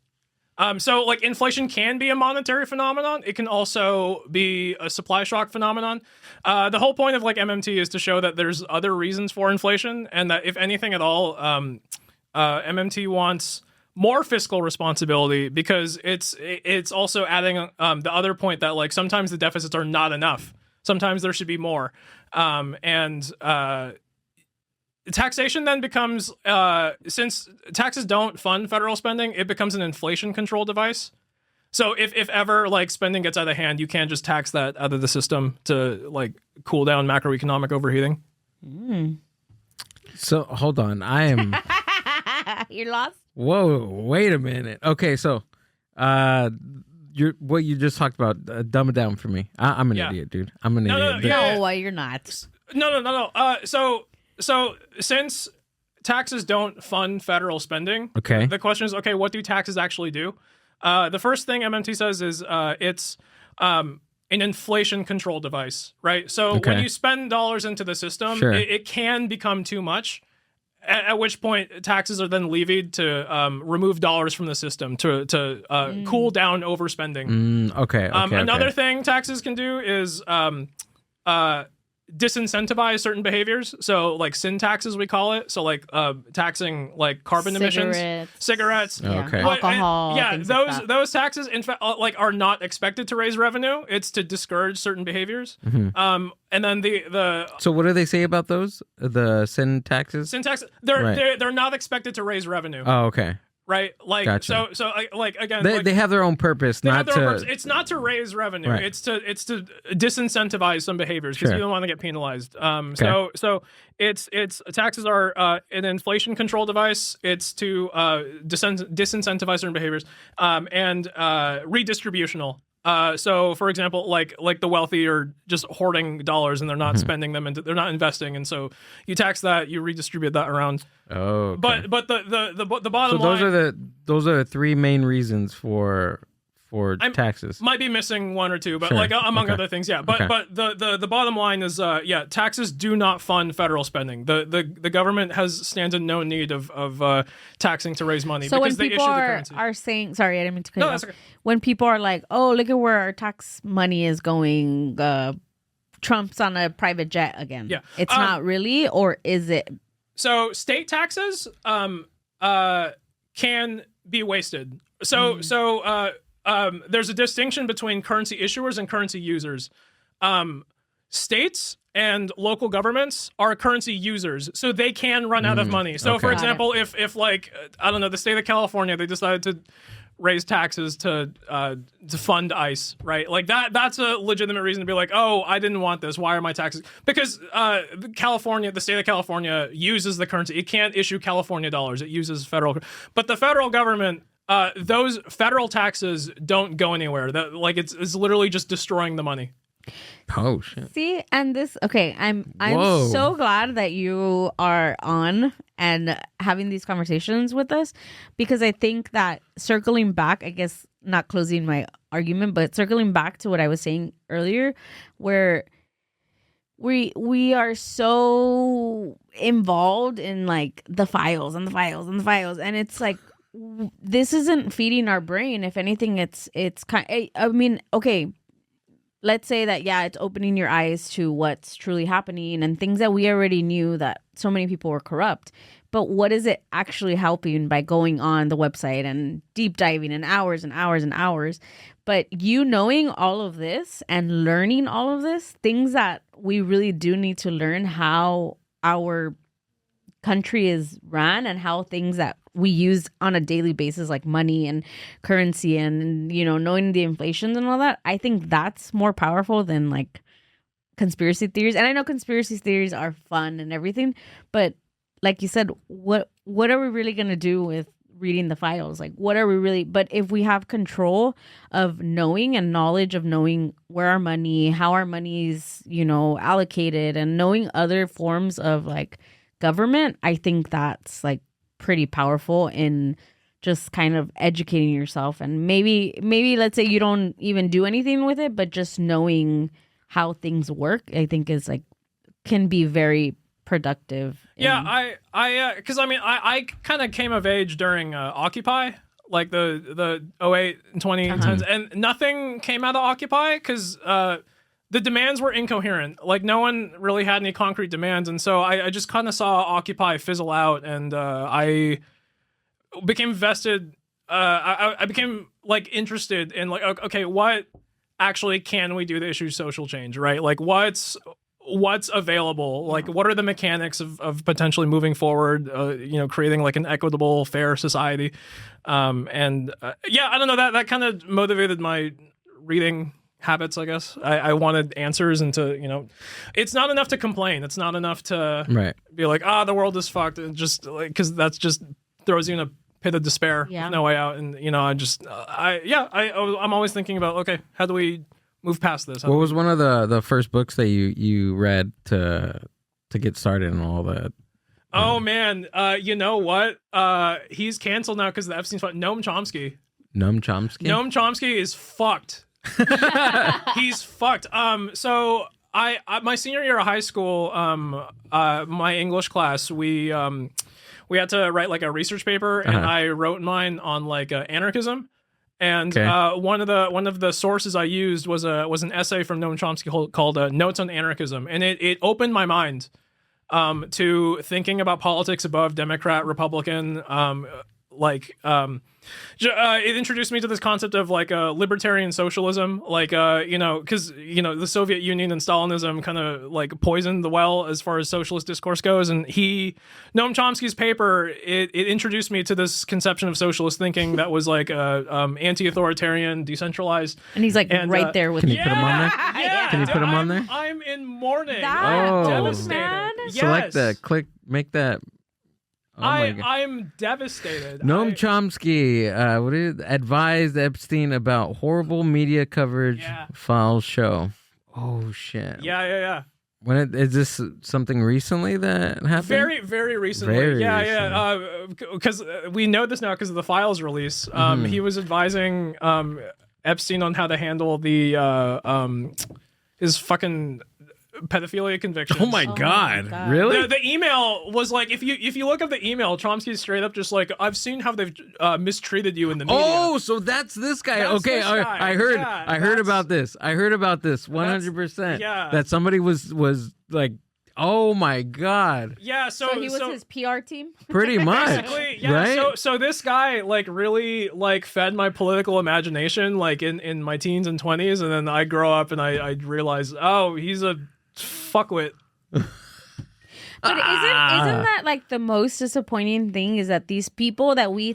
So like inflation can be a monetary phenomenon. It can also be a supply shock phenomenon. The whole point of like MMT is to show that there's other reasons for inflation, and that if anything at all, MMT wants more fiscal responsibility, because it's also adding the other point that like sometimes the deficits are not enough. Sometimes there should be more. Taxation then becomes, since taxes don't fund federal spending, it becomes an inflation control device. So if ever like spending gets out of hand, you can't just tax that out of the system to like cool down macroeconomic overheating. So hold on, I am. You're lost. Whoa, wait a minute. Okay, so what you just talked about, dumb it down for me. I'm an idiot, dude. I'm an idiot. No, you're not. No. So since taxes don't fund federal spending, the question is, okay, what do taxes actually do? The first thing MMT says is it's an inflation control device, right? So when you spend dollars into the system, it can become too much, at which point taxes are then levied to remove dollars from the system to cool down overspending. Another thing taxes can do is disincentivize certain behaviors. So like sin taxes, we call it. So like taxing like carbon emissions, cigarettes, alcohol. Those taxes in fact like are not expected to raise revenue. It's to discourage certain behaviors. And then the So what do they say about those? The sin taxes? Sin taxes, they're not expected to raise revenue. Oh, okay. Right, like gotcha. so like again, they have their own purpose, It's not to raise revenue. Right. It's to disincentivize some behaviors, because you don't want to get penalized. So it's taxes are an inflation control device. It's to disincentivize certain behaviors, and redistributional. So for example, like the wealthy are just hoarding dollars and they're not spending them, they're not investing, and so you tax that, you redistribute that around. Oh, okay. But the bottom line. So those are the three main reasons for taxes. Might be missing one or two, but like among other things, yeah. But the bottom line is taxes do not fund federal spending. The government stands in no need of taxing to raise money, so because when they people issue the currency. are saying, sorry, I didn't mean to cut you off. That's okay. When people are like, oh, look at where our tax money is going, Trump's on a private jet again. Yeah, it's not really, or is it? So state taxes can be wasted. So there's a distinction between currency issuers and currency users. States and local governments are currency users, so they can run out of money. So for example, if like, I don't know, the state of California, they decided to raise taxes to fund ICE, right? Like that's a legitimate reason to be like, oh, I didn't want this. Why are my taxes? Because the state of California uses the currency. It can't issue California dollars. It uses federal. But the federal government, those federal taxes don't go anywhere. That like it's literally just destroying the money. Oh shit. See, and this I'm so glad that you are on and having these conversations with us, because I think that circling back, I guess not closing my argument, but circling back to what I was saying earlier, where we are so involved in like the files and the files and the files, and it's like this isn't feeding our brain. If anything, it's kind. I mean, okay, let's say that it's opening your eyes to what's truly happening and things that we already knew, that so many people were corrupt. But what is it actually helping by going on the website and deep diving and hours and hours and hours? But you knowing all of this and learning all of this, things that we really do need to learn, how our country is run and how things that we use on a daily basis, like money and currency and, knowing the inflations and all that, I think that's more powerful than like conspiracy theories. And I know conspiracy theories are fun and everything, but like you said, what are we really going to do with reading the files? Like, what are we really? But if we have control of knowing and knowledge of knowing where our money, how our money's, allocated, and knowing other forms of like government, I think that's like pretty powerful in just kind of educating yourself. And maybe let's say you don't even do anything with it, but just knowing how things work, I think is like can be very productive. Yeah, because I kind of came of age during Occupy, like the 08 and 2010s, and nothing came out of Occupy because the demands were incoherent. Like no one really had any concrete demands, and so I just kind of saw Occupy fizzle out, and I became vested. I became like interested in like, okay, what actually can we do to issue social change, right? Like what's available, like what are the mechanics of potentially moving forward, creating like an equitable, fair society. I don't know, that kind of motivated my reading habits, I guess. I wanted answers into, it's not enough to complain. It's not enough to be like, the world is fucked. And just like, cause that's just throws you in a pit of despair with no way out. And, I'm always thinking about, okay, how do we move past this? What was one of the first books that you read to get started and all that? Oh man, you know what? He's canceled now because the Epstein's fun. Noam Chomsky. Noam Chomsky. Noam Chomsky is fucked. He's fucked. So I my senior year of high school, my English class, we had to write like a research paper, and I wrote mine on like anarchism. And one of the sources I used was an essay from Noam Chomsky called Notes on Anarchism, and it opened my mind to thinking about politics above Democrat, Republican, it introduced me to this concept of like libertarian socialism, like because the Soviet Union and Stalinism kind of like poisoned the well as far as socialist discourse goes, and Noam Chomsky's paper it introduced me to this conception of socialist thinking that was like anti-authoritarian, decentralized, and he's like right there with. Can you put him on there? Yeah. Can you put him on there? I'm in mourning. That devastated. Man. Yes. Select that. Click. Make that. Oh I'm devastated. Noam Chomsky advised Epstein about horrible media coverage files show. Oh shit. Yeah. When is this something recently that happened? Very, very recently. Because we know this now because of the files release. He was advising Epstein on how to handle the his fucking pedophilia convictions. Oh my god. Really? The email was like, if you look up the email, Chomsky's straight up just like, I've seen how they've mistreated you in the media. Oh, so that's this guy. That's okay, this guy. I heard about this. 100%. Yeah. That somebody was like, oh my god. Yeah, so he was his PR team? Pretty much. Basically, yeah. Right? So this guy like really like fed my political imagination like in my teens and 20s, and then I grow up and I realize, oh, he's a fuckwit. But isn't that like the most disappointing thing, is that these people that we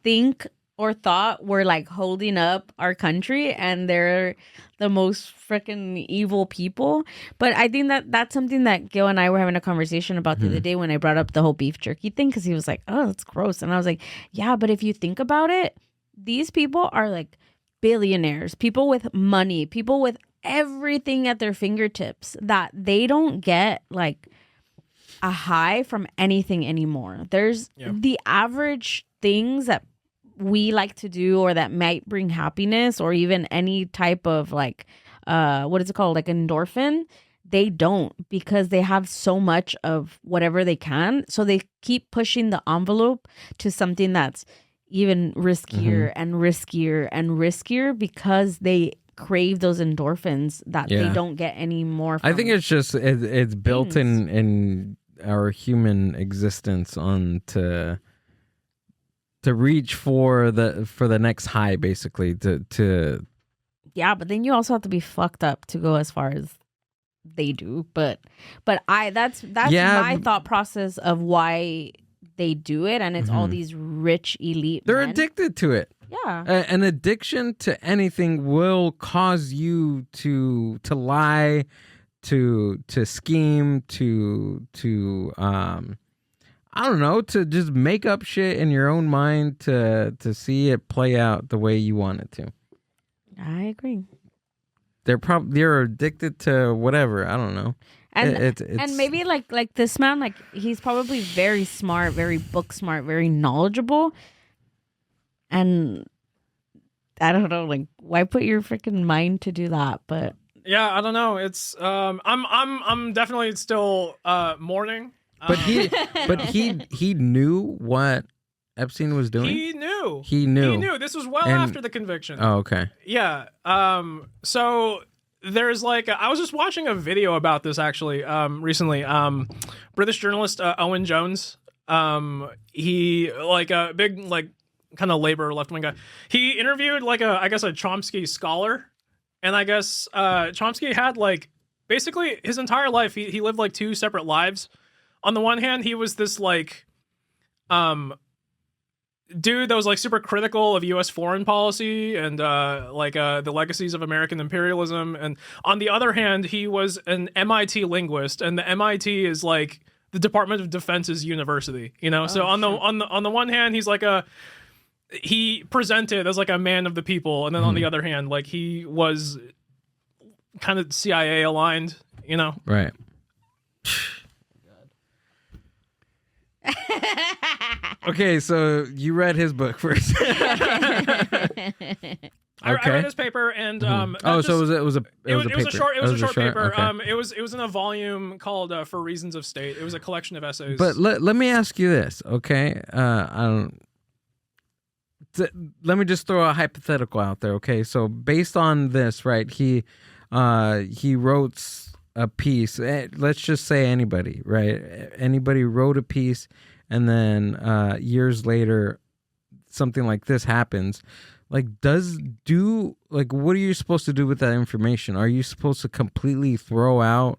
think or thought were like holding up our country, and they're the most freaking evil people. But I think that's something that Gil and I were having a conversation about the other day when I brought up the whole beef jerky thing, because he was like, oh, that's gross. And I was like, yeah, but if you think about it, these people are like billionaires, people with money, people with everything at their fingertips, that they don't get like a high from anything anymore. There's the average things that we like to do or that might bring happiness, or even any type of like what is it called, like endorphin, they don't, because they have so much of whatever they can. So they keep pushing the envelope to something that's even riskier and riskier and riskier, because they crave those endorphins that they don't get anymore from. I think it's just it's built in our human existence on to reach for the next high, basically, to yeah, but then you also have to be fucked up to go as far as they do. But that's my thought process of why they do it, and it's all these rich elite they're men. addicted to it. Yeah. An addiction to anything will cause you to lie, to scheme, to I don't know, to just make up shit in your own mind to see it play out the way you want it to. I agree. They're addicted to whatever. I don't know. And and maybe like this man, like he's probably very smart, very book smart, very knowledgeable. And I don't know, like, why put your freaking mind to do that? But yeah, I don't know. It's I'm definitely still mourning. But he knew what Epstein was doing. He knew. He knew. This was well after the conviction. Oh, okay. Yeah. So there's like I was just watching a video about this actually recently. British journalist Owen Jones. He like a big like kind of labor left wing guy. He interviewed like I guess a Chomsky scholar, and I guess Chomsky had like basically his entire life he lived like two separate lives. On the one hand, he was this like dude that was like super critical of U.S. foreign policy and the legacies of American imperialism, and on the other hand, he was an MIT linguist, and the MIT is like the Department of Defense's university, you know. So on the one hand, he's like he presented as like a man of the people, and then on the other hand, like he was kind of CIA aligned, you know. Right. Okay, so you read his book first. I read his paper, and so it was a short paper. Okay. It was in a volume called "For Reasons of State." It was a collection of essays. But let me ask you this, okay? Let me just throw a hypothetical out there, okay? So based on this, right? He wrote a piece. Let's just say anybody, right? Anybody wrote a piece, and then years later, something like this happens. Like, what are you supposed to do with that information? Are you supposed to completely throw out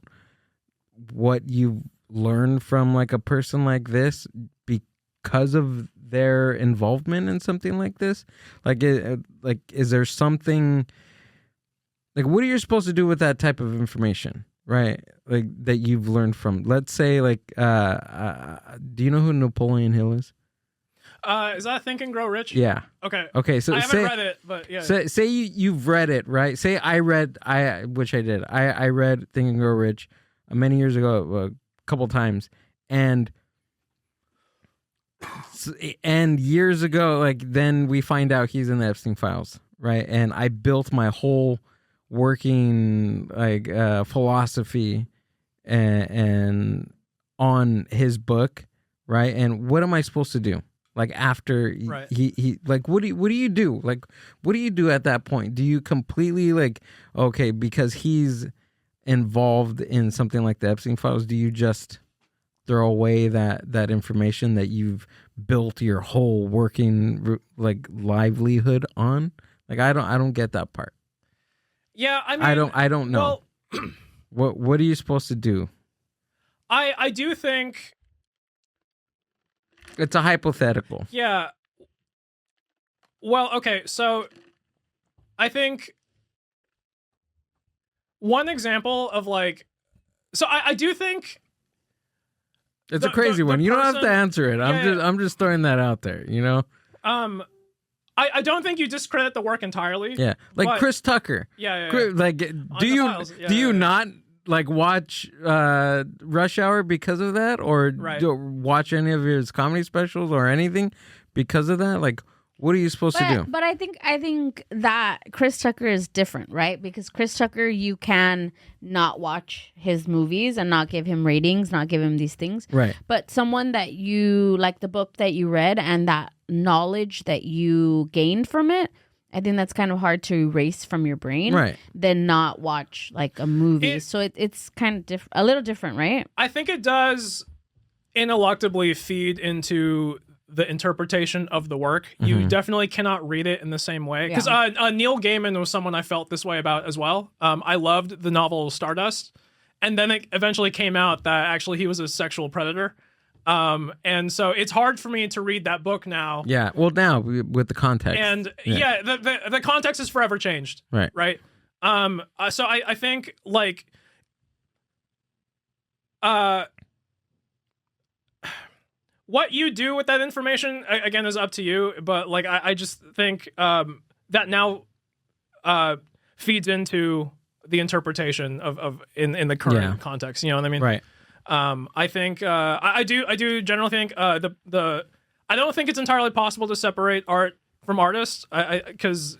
what you've learned from like a person like this because of their involvement in something like this? Like, is there something? Like, what are you supposed to do with that type of information? Right, like that you've learned from. Let's say, like, do you know who Napoleon Hill is? Is that Think and Grow Rich? Yeah. Okay. So I haven't read it, but yeah. Say you've read it, right? Say which I did. I read Think and Grow Rich many years ago, a couple times, and years ago, like then we find out he's in the Epstein files, right? And I built my whole working like philosophy and on his book, right? And what am I supposed to do? Like after he like what do you do? Like what do you do at that point? Do you completely like okay, because he's involved in something like the Epstein files, do you just throw away that information that you've built your whole working like livelihood on? Like I don't get that part. Yeah, I mean, I don't know. Well, what are you supposed to do? I do think it's a hypothetical. Yeah. Well, okay, so I think one example of like, so I do think it's a crazy one. You don't have to answer it. I'm just throwing that out there. You know. I don't think you discredit the work entirely. Yeah, like Chris Tucker. Yeah. Like, do you not like watch Rush Hour because of that, or watch any of his comedy specials or anything because of that? Like, What are you supposed to do? But I think that Chris Tucker is different, right? Because Chris Tucker, you can not watch his movies and not give him ratings, not give him these things. Right. But someone that you like, the book that you read and that knowledge that you gained from it, I think that's kind of hard to erase from your brain, right? Than not watch like a movie. So it's kind of a little different, right? I think it does ineluctably feed into the interpretation of the work. You definitely cannot read it in the same way. Because Neil Gaiman was someone I felt this way about as well. I loved the novel Stardust. And then it eventually came out that actually he was a sexual predator. And so it's hard for me to read that book now. Yeah. Well, now with the context. And the context has forever changed. Right. Right. So I think like, what you do with that information again is up to you. But like, I just think, that now, feeds into the interpretation of in the current context. You know what I mean? Right. I think I do generally think I don't think it's entirely possible to separate art from artists. Because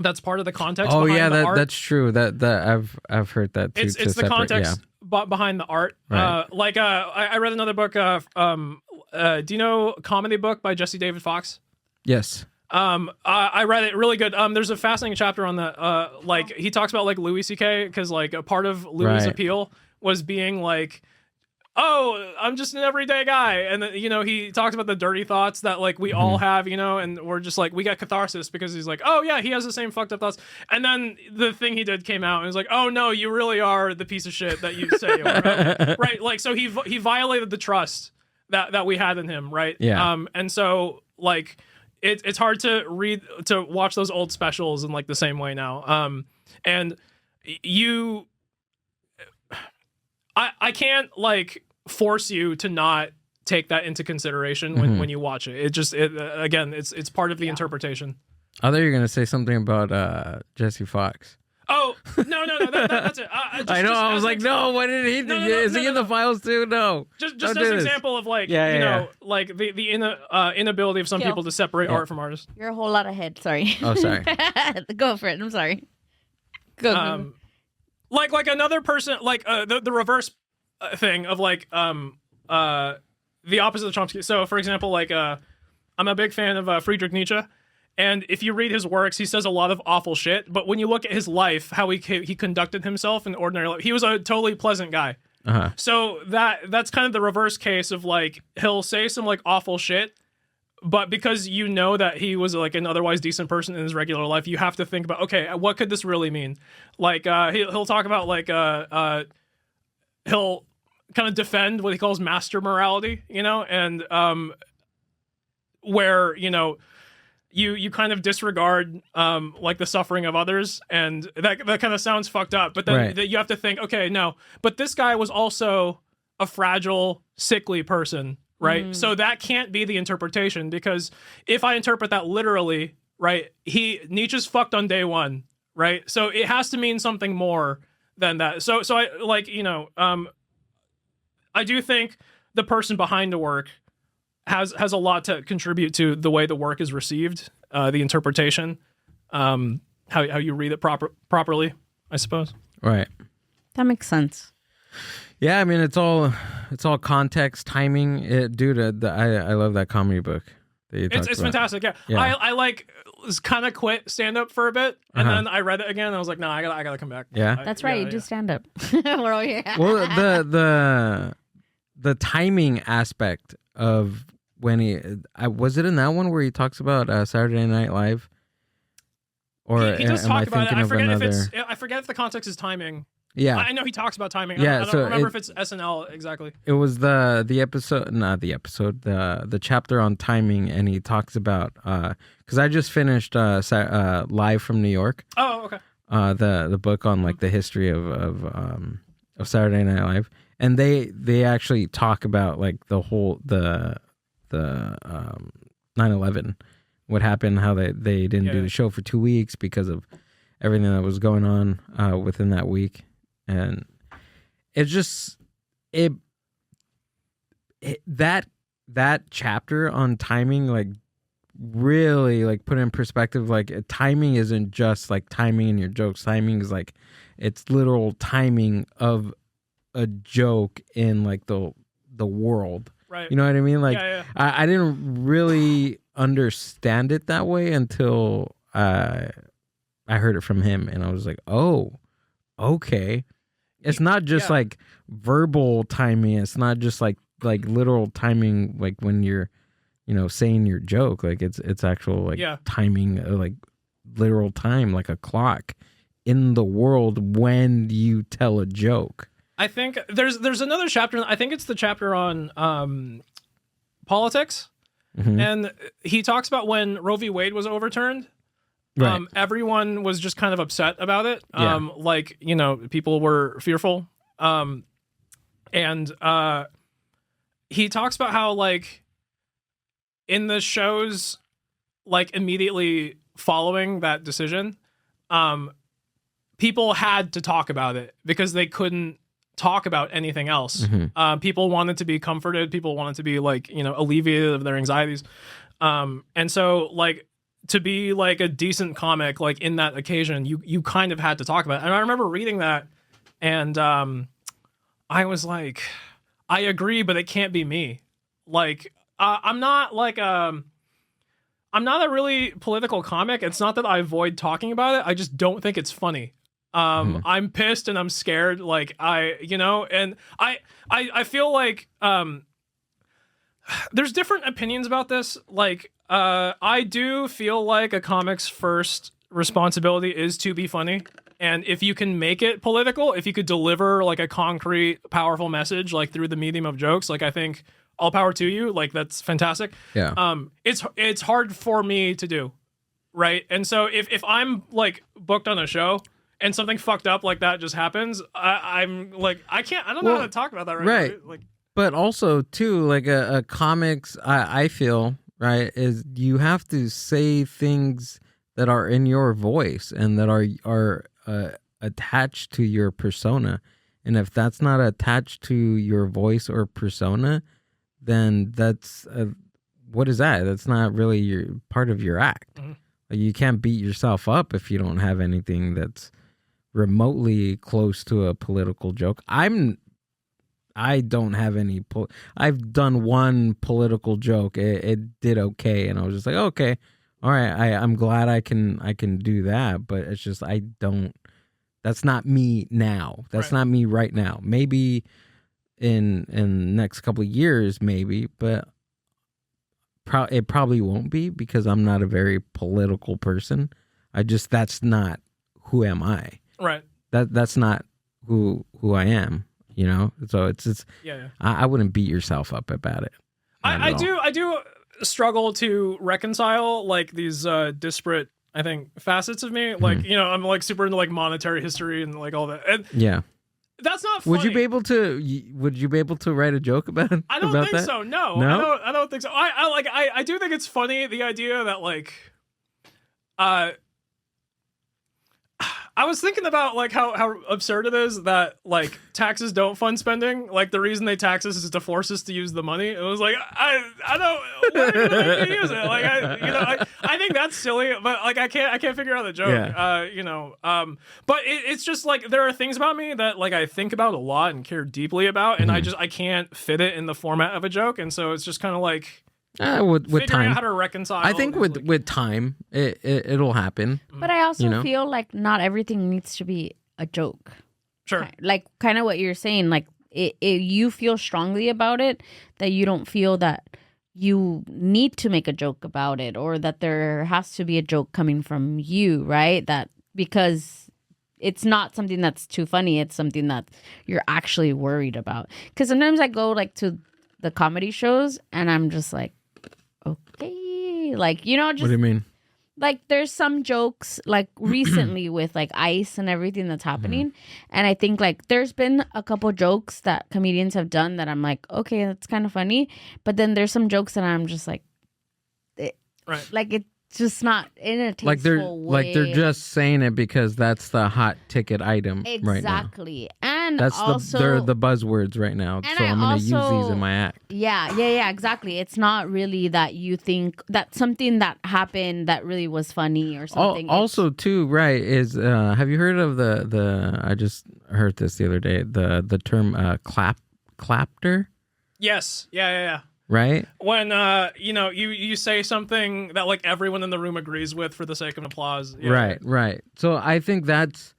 that's part of the context. Oh behind the art. That's true. That I've heard that too. It's the context behind the art. Right. I read another book. Do you know Comedy Book by Jesse David Fox? Yes. I read it, really good. There's a fascinating chapter on that. Like he talks about like Louis C.K. because like a part of Louis' appeal was being like, oh, I'm just an everyday guy. And then, he talks about the dirty thoughts that like we all have, and we're just like, we got catharsis because he's like, oh yeah, he has the same fucked up thoughts. And then the thing he did came out and was like, oh no, you really are the piece of shit that you say. Right. Like, so he violated the trust that we had in him. Right. Yeah. And so like, it's hard to watch those old specials in like the same way now. And I can't like force you to not take that into consideration when you watch it. Again, it's part of the interpretation. I thought you were gonna say something about Jesse Fox. Oh no, that's it. I know. I was like, no. What did he do? Is he in the files too? No. Just as an example of like, like the inability of some people to separate art from artists. You're a whole lot ahead. Sorry. Oh, sorry. Go for it. I'm sorry. Go. Like another person, like the reverse thing of like the opposite of Chomsky. So for example, like I'm a big fan of Friedrich Nietzsche. And if you read his works, he says a lot of awful shit. But when you look at his life, how he conducted himself in ordinary life, he was a totally pleasant guy. So that's kind of the reverse case of like, he'll say some like awful shit, but because you know that he was like an otherwise decent person in his regular life, you have to think about, okay, what could this really mean? Like he'll talk about like he'll kind of defend what he calls master morality, and where you kind of disregard like the suffering of others, and that kind of sounds fucked up, but then you have to think, okay, no, but this guy was also a fragile, sickly person, right? So that can't be the interpretation, because if I interpret that literally, right, Nietzsche's fucked on day one, right? So it has to mean something more than that. So I like, I do think the person behind the work has a lot to contribute to the way the work is received, the interpretation, how you read it properly, I suppose. Right. That makes sense. Yeah, I mean it's all context, timing. I love that comedy book. It's fantastic. Yeah. I like kind of quit stand up for a bit, and then I read it again. And I was like, no, I gotta come back. Yeah, that's right. You do stand up. We're all here. Well, the timing aspect of when was it in that one where he talks about Saturday Night Live, or he does talk about it. I forget if the context is timing. Yeah, I know he talks about timing. Yeah, I don't remember if it's SNL exactly. It was the episode, not the episode, the chapter on timing, and he talks about because I just finished Live from New York. Oh, okay. The book on like the history of Saturday Night Live, and they actually talk about like the whole the 9/11, what happened, how they didn't do the show for 2 weeks because of everything that was going on within that week. And it's just that chapter on timing like really like put in perspective, like timing isn't just like timing in your jokes. Timing is like it's literal timing of a joke in like the world. Right. You know what I mean? Like Yeah. I didn't really understand it that way until I heard it from him, and I was like, oh, okay. It's not just like verbal timing. It's not just like literal timing, like when you're, saying your joke. Like it's actual like timing, like literal time, like a clock in the world when you tell a joke. I think there's another chapter. I think it's the chapter on politics, and he talks about when Roe v. Wade was overturned. Right. Everyone was just kind of upset about it. Like, people were fearful. And he talks about how, like, in the shows, like, immediately following that decision, people had to talk about it because they couldn't talk about anything else. People wanted to be comforted. People wanted to be, like, alleviated of their anxieties. And so, like, to be like a decent comic, like in that occasion, you kind of had to talk about it. And I remember reading that, and I was like, I agree, but it can't be me. Like, I'm not a really political comic. It's not that I avoid talking about it. I just don't think it's funny. I'm pissed and I'm scared. Like and I feel like there's different opinions about this. Like, I do feel like a comic's first responsibility is to be funny. And if you can make it political, if you could deliver like a concrete, powerful message, like through the medium of jokes, like I think all power to you. Like that's fantastic. Yeah. It's hard for me to do. Right. And so if I'm like booked on a show and something fucked up like that just happens, I'm like, I don't know how to talk about that right now. Like, but also too, like a comics, I feel, right, is you have to say things that are in your voice and that are attached to your persona. And if that's not attached to your voice or persona, then that's what is that? That's not really your part of your act. Like, you can't beat yourself up if you don't have anything that's remotely close to a political joke. I don't have any. I've done one political joke. It did okay, and I was just like, okay, all right. I'm glad I can do that, but it's just I don't. That's not me now. That's not me right now. Maybe in the next couple of years, maybe, but it probably won't be because I'm not a very political person. That's not who am I. Right. That's not who I am. So it's I wouldn't beat yourself up about it. I do struggle to reconcile like these disparate, I think, facets of me. Like, I'm like super into like monetary history and like all that. And that's not funny. Would you be able to write a joke about it? I don't think that? So. No? I don't think so. I do think it's funny, the idea that like I was thinking about like how absurd it is that like taxes don't fund spending. Like the reason they tax us is to force us to use the money. It was like I don't what are they gonna use it? Like I think that's silly, but like I can't figure out the joke. Yeah. But it's just like there are things about me that like I think about a lot and care deeply about, and I can't fit it in the format of a joke, and so it's just kind of like. With figuring time, out how to reconcile. I think with time, it'll happen. But I also feel like not everything needs to be a joke. Sure. Like kind of what you're saying. Like you feel strongly about it, that you don't feel that you need to make a joke about it, or that there has to be a joke coming from you, right? That because it's not something that's too funny. It's something that you're actually worried about. Because sometimes I go like to the comedy shows and I'm just like, okay, like, just what do you mean? Like there's some jokes like recently with like ICE and everything that's happening, and I think like there's been a couple jokes that comedians have done that I'm like, okay, that's kind of funny, but then there's some jokes that I'm just like, like it's just not in a tasteful way. Like they're just saying it because that's the hot ticket item right now. Exactly. And then they're the buzzwords right now. So I'm going to use these in my act. Yeah, exactly. It's not really that you think that something that happened that really was funny or something. Also, too, right, is have you heard of the I just heard this the other day, the term clapter? Yes. Yeah. Right? When you say something that like everyone in the room agrees with for the sake of applause. Yeah. Right. So I think that's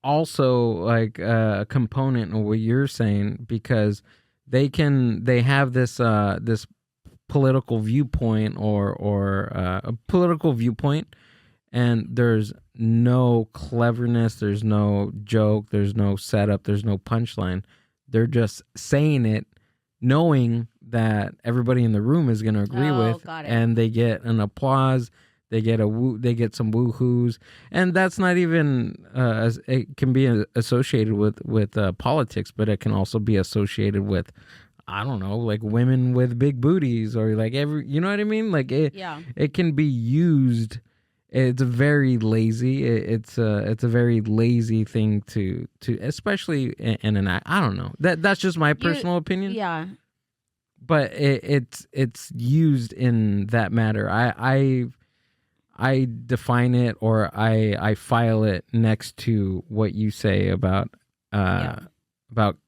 also like a component of what you're saying, because they have this this political viewpoint or a political viewpoint, and there's no cleverness, there's no joke, there's no setup, there's no punchline. They're just saying it knowing that everybody in the room is going to agree with, and they get an applause, they get some woohoos, and that's not even it can be associated with politics, but it can also be associated with, I don't know, like women with big booties, or like you know what I mean? Like it can be used. It's very lazy. It's a very lazy thing to especially in an act. I don't know. That's just my personal opinion. Yeah. But it's used in that matter. I define it, or I file it next to what you say about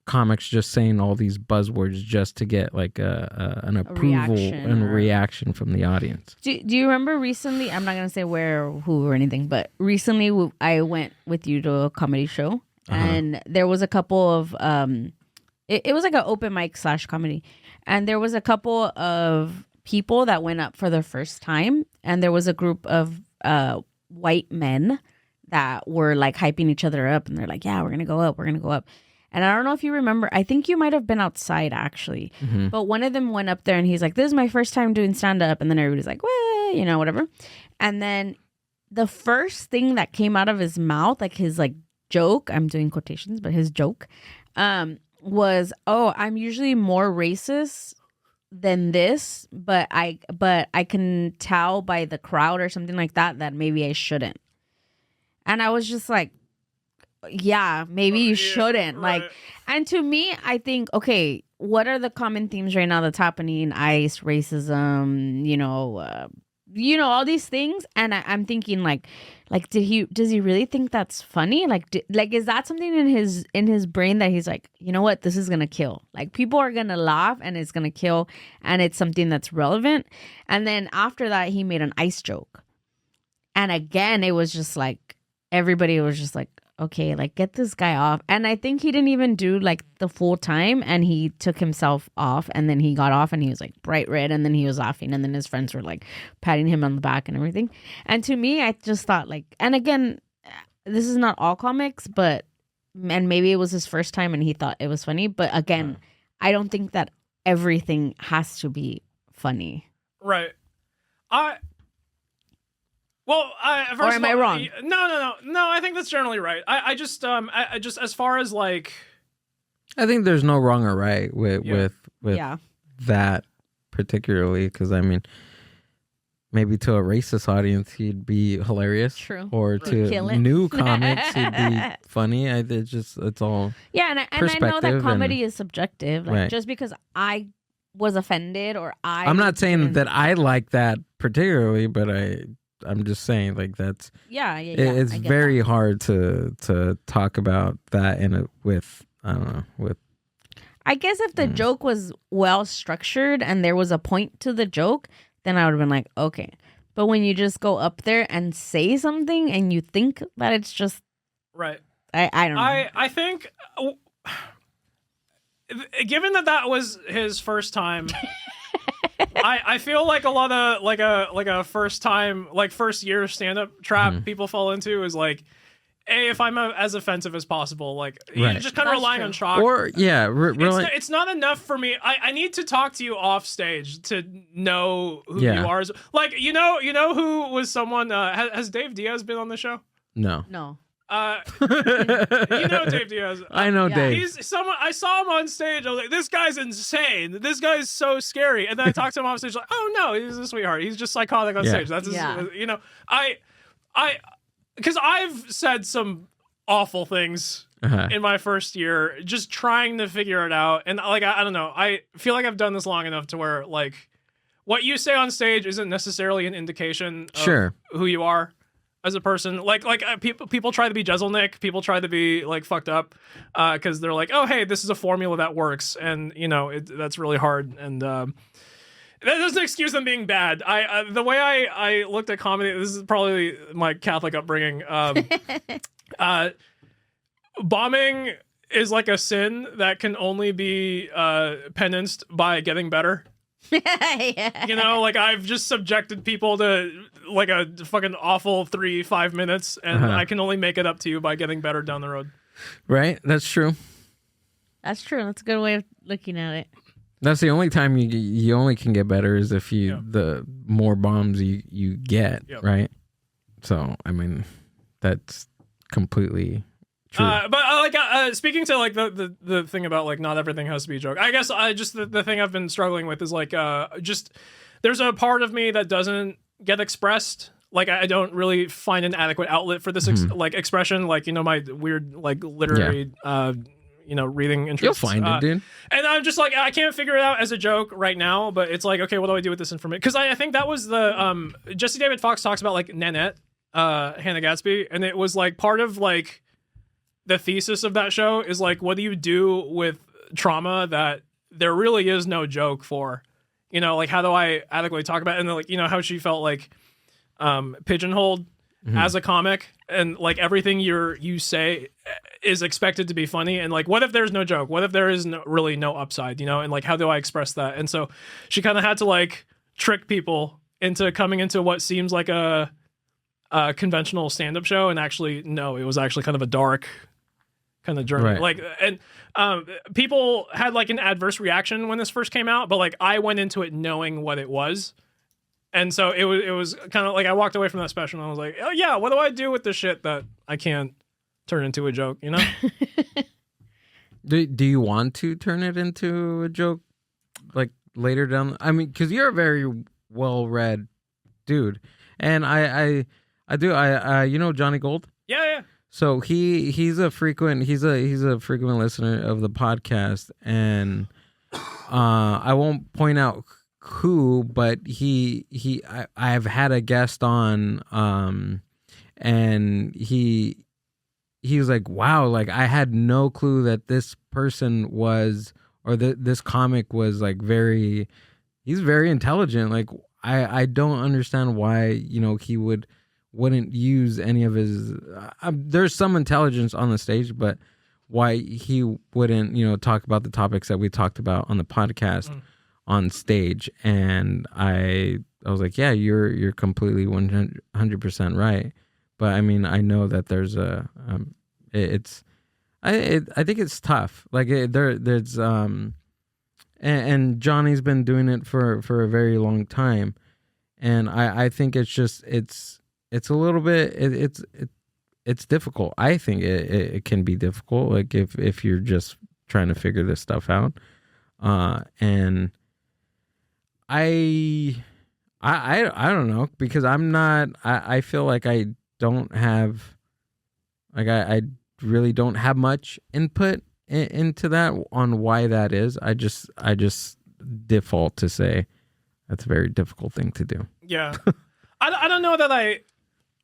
comics just saying all these buzzwords just to get like an approval and reaction from the audience. Do you remember recently? I'm not gonna say where or who or anything, but recently I went with you to a comedy show, and there was a couple of it was like an open mic / comedy, and there was a couple of people that went up for the first time, and there was a group of white men that were like hyping each other up, and they're like, yeah, we're gonna go up. And I don't know if you remember, I think you might have been outside actually, but one of them went up there and he's like, this is my first time doing stand-up, and then everybody's like, well, whatever. And then the first thing that came out of his mouth, like his like joke, I'm doing quotations, but his joke was, oh, I'm usually more racist than this, but I can tell by the crowd or something like that maybe I shouldn't. And I was just like, yeah, maybe you shouldn't. Right. Like, and to me, I think, okay, what are the common themes right now that's happening? ICE, racism, all these things. And I'm thinking like, does he really think that's funny? Like, is that something in his brain that he's like, you know what, this is gonna kill. Like, people are gonna laugh and it's gonna kill, and it's something that's relevant. And then after that, he made an ICE joke, and again, it was just like everybody was just like, okay, like get this guy off. And I think he didn't even do like the full time, and he took himself off, and then he got off and he was like bright red, and then he was laughing, and then his friends were like patting him on the back and everything. And to me, I just thought like, and again, this is not all comics, but, and maybe it was his first time and he thought it was funny, but again, I don't think that everything has to be funny. Right. First or am I wrong? No. I think that's generally right. I just as far as like, I think there's no wrong or right with that particularly, because I mean, maybe to a racist audience he'd be hilarious. True. Or to new comics he'd be funny. It's all and I know that comedy is subjective. Like just because I was offended or I'm not saying that I like that particularly, but I'm just saying, like, that's it's very hard to talk about that with I don't know, with I guess if the joke was well structured and there was a point to the joke, then I would have been like, okay. But when you just go up there and say something and you think that it's just right, I don't know. I think given that was his first time. I feel like a lot of like a first time, like first year stand-up trap people fall into is like, hey, if I'm as offensive as possible, like you're just kind of relying on shock. Or really, it's not enough for me. I need to talk to you off stage to know who you are. Like you know who was someone. Has Dave Diaz been on the show? No. You know Dave Diaz. I know Dave. He's someone. I saw him on stage. I was like, this guy's insane. This guy's so scary. And then I talked to him off stage. Like, oh no, he's a sweetheart. He's just psychotic on stage. That's his, because I've said some awful things in my first year, just trying to figure it out. And like, I don't know. I feel like I've done this long enough to where like what you say on stage isn't necessarily an indication of who you are as a person. Like people try to be Jezelnik. People try to be like fucked up because they're like, oh, hey, this is a formula that works. And, you know, that's really hard. And that doesn't excuse them being bad. The way I looked at comedy, this is probably my Catholic upbringing. Bombing is like a sin that can only be penanced by getting better. Yeah. You know, like I've just subjected people to like a fucking awful 3-5 minutes, and I can only make it up to you by getting better down the road. Right? That's true. That's true. That's a good way of looking at it. That's the only time you only can get better is if the more bombs you get, right? So, I mean, that's completely true. But speaking to like the thing about like not everything has to be a joke. I guess just the thing I've been struggling with is like just there's a part of me that doesn't get expressed. Like I don't really find an adequate outlet for this like expression. Like, you know, my weird like literary you know, reading interests. You'll find it, dude. And I'm just like, I can't figure it out as a joke right now, but it's like, okay, what do I do with this information? Because I think that was the Jesse David Fox talks about like Nanette, Hannah Gadsby, and it was like part of like the thesis of that show is like, what do you do with trauma that there really is no joke for? You know, like how do I adequately talk about it? And then, like, you know, how she felt like pigeonholed as a comic, and like everything you say is expected to be funny, and like what if there's no joke? What if there is really no upside? You know, and like how do I express that? And so she kind of had to like trick people into coming into what seems like a conventional stand-up show, and actually no, it was actually kind of a dark kind of journey. Right. Like, and people had like an adverse reaction when this first came out, but like I went into it knowing what it was. And so it was kind of like I walked away from that special and I was like, oh yeah, what do I do with this shit that I can't turn into a joke, you know? Do you want to turn it into a joke like later down? I mean, because you're a very well-read dude. And I do you know Johnny Gold? Yeah. So he's a frequent listener of the podcast, and I won't point out who, but I've had a guest on, and he was like, wow, like I had no clue that this person was, or this comic was like he's very intelligent. Like I don't understand why, you know, he wouldn't use any of his there's some intelligence on the stage, but why he wouldn't, you know, talk about the topics that we talked about on the podcast on stage. And I was like, yeah, you're completely 100% right. But I mean, I know that there's I think it's tough. Like there's and Johnny's been doing it for a very long time, and I think it's just it's a little bit it's difficult. I think it can be difficult, like if you're just trying to figure this stuff out. And I don't know, because I feel like I don't have, like I really don't have much input into that on why that is. I just default to say that's a very difficult thing to do. Yeah. I don't know that I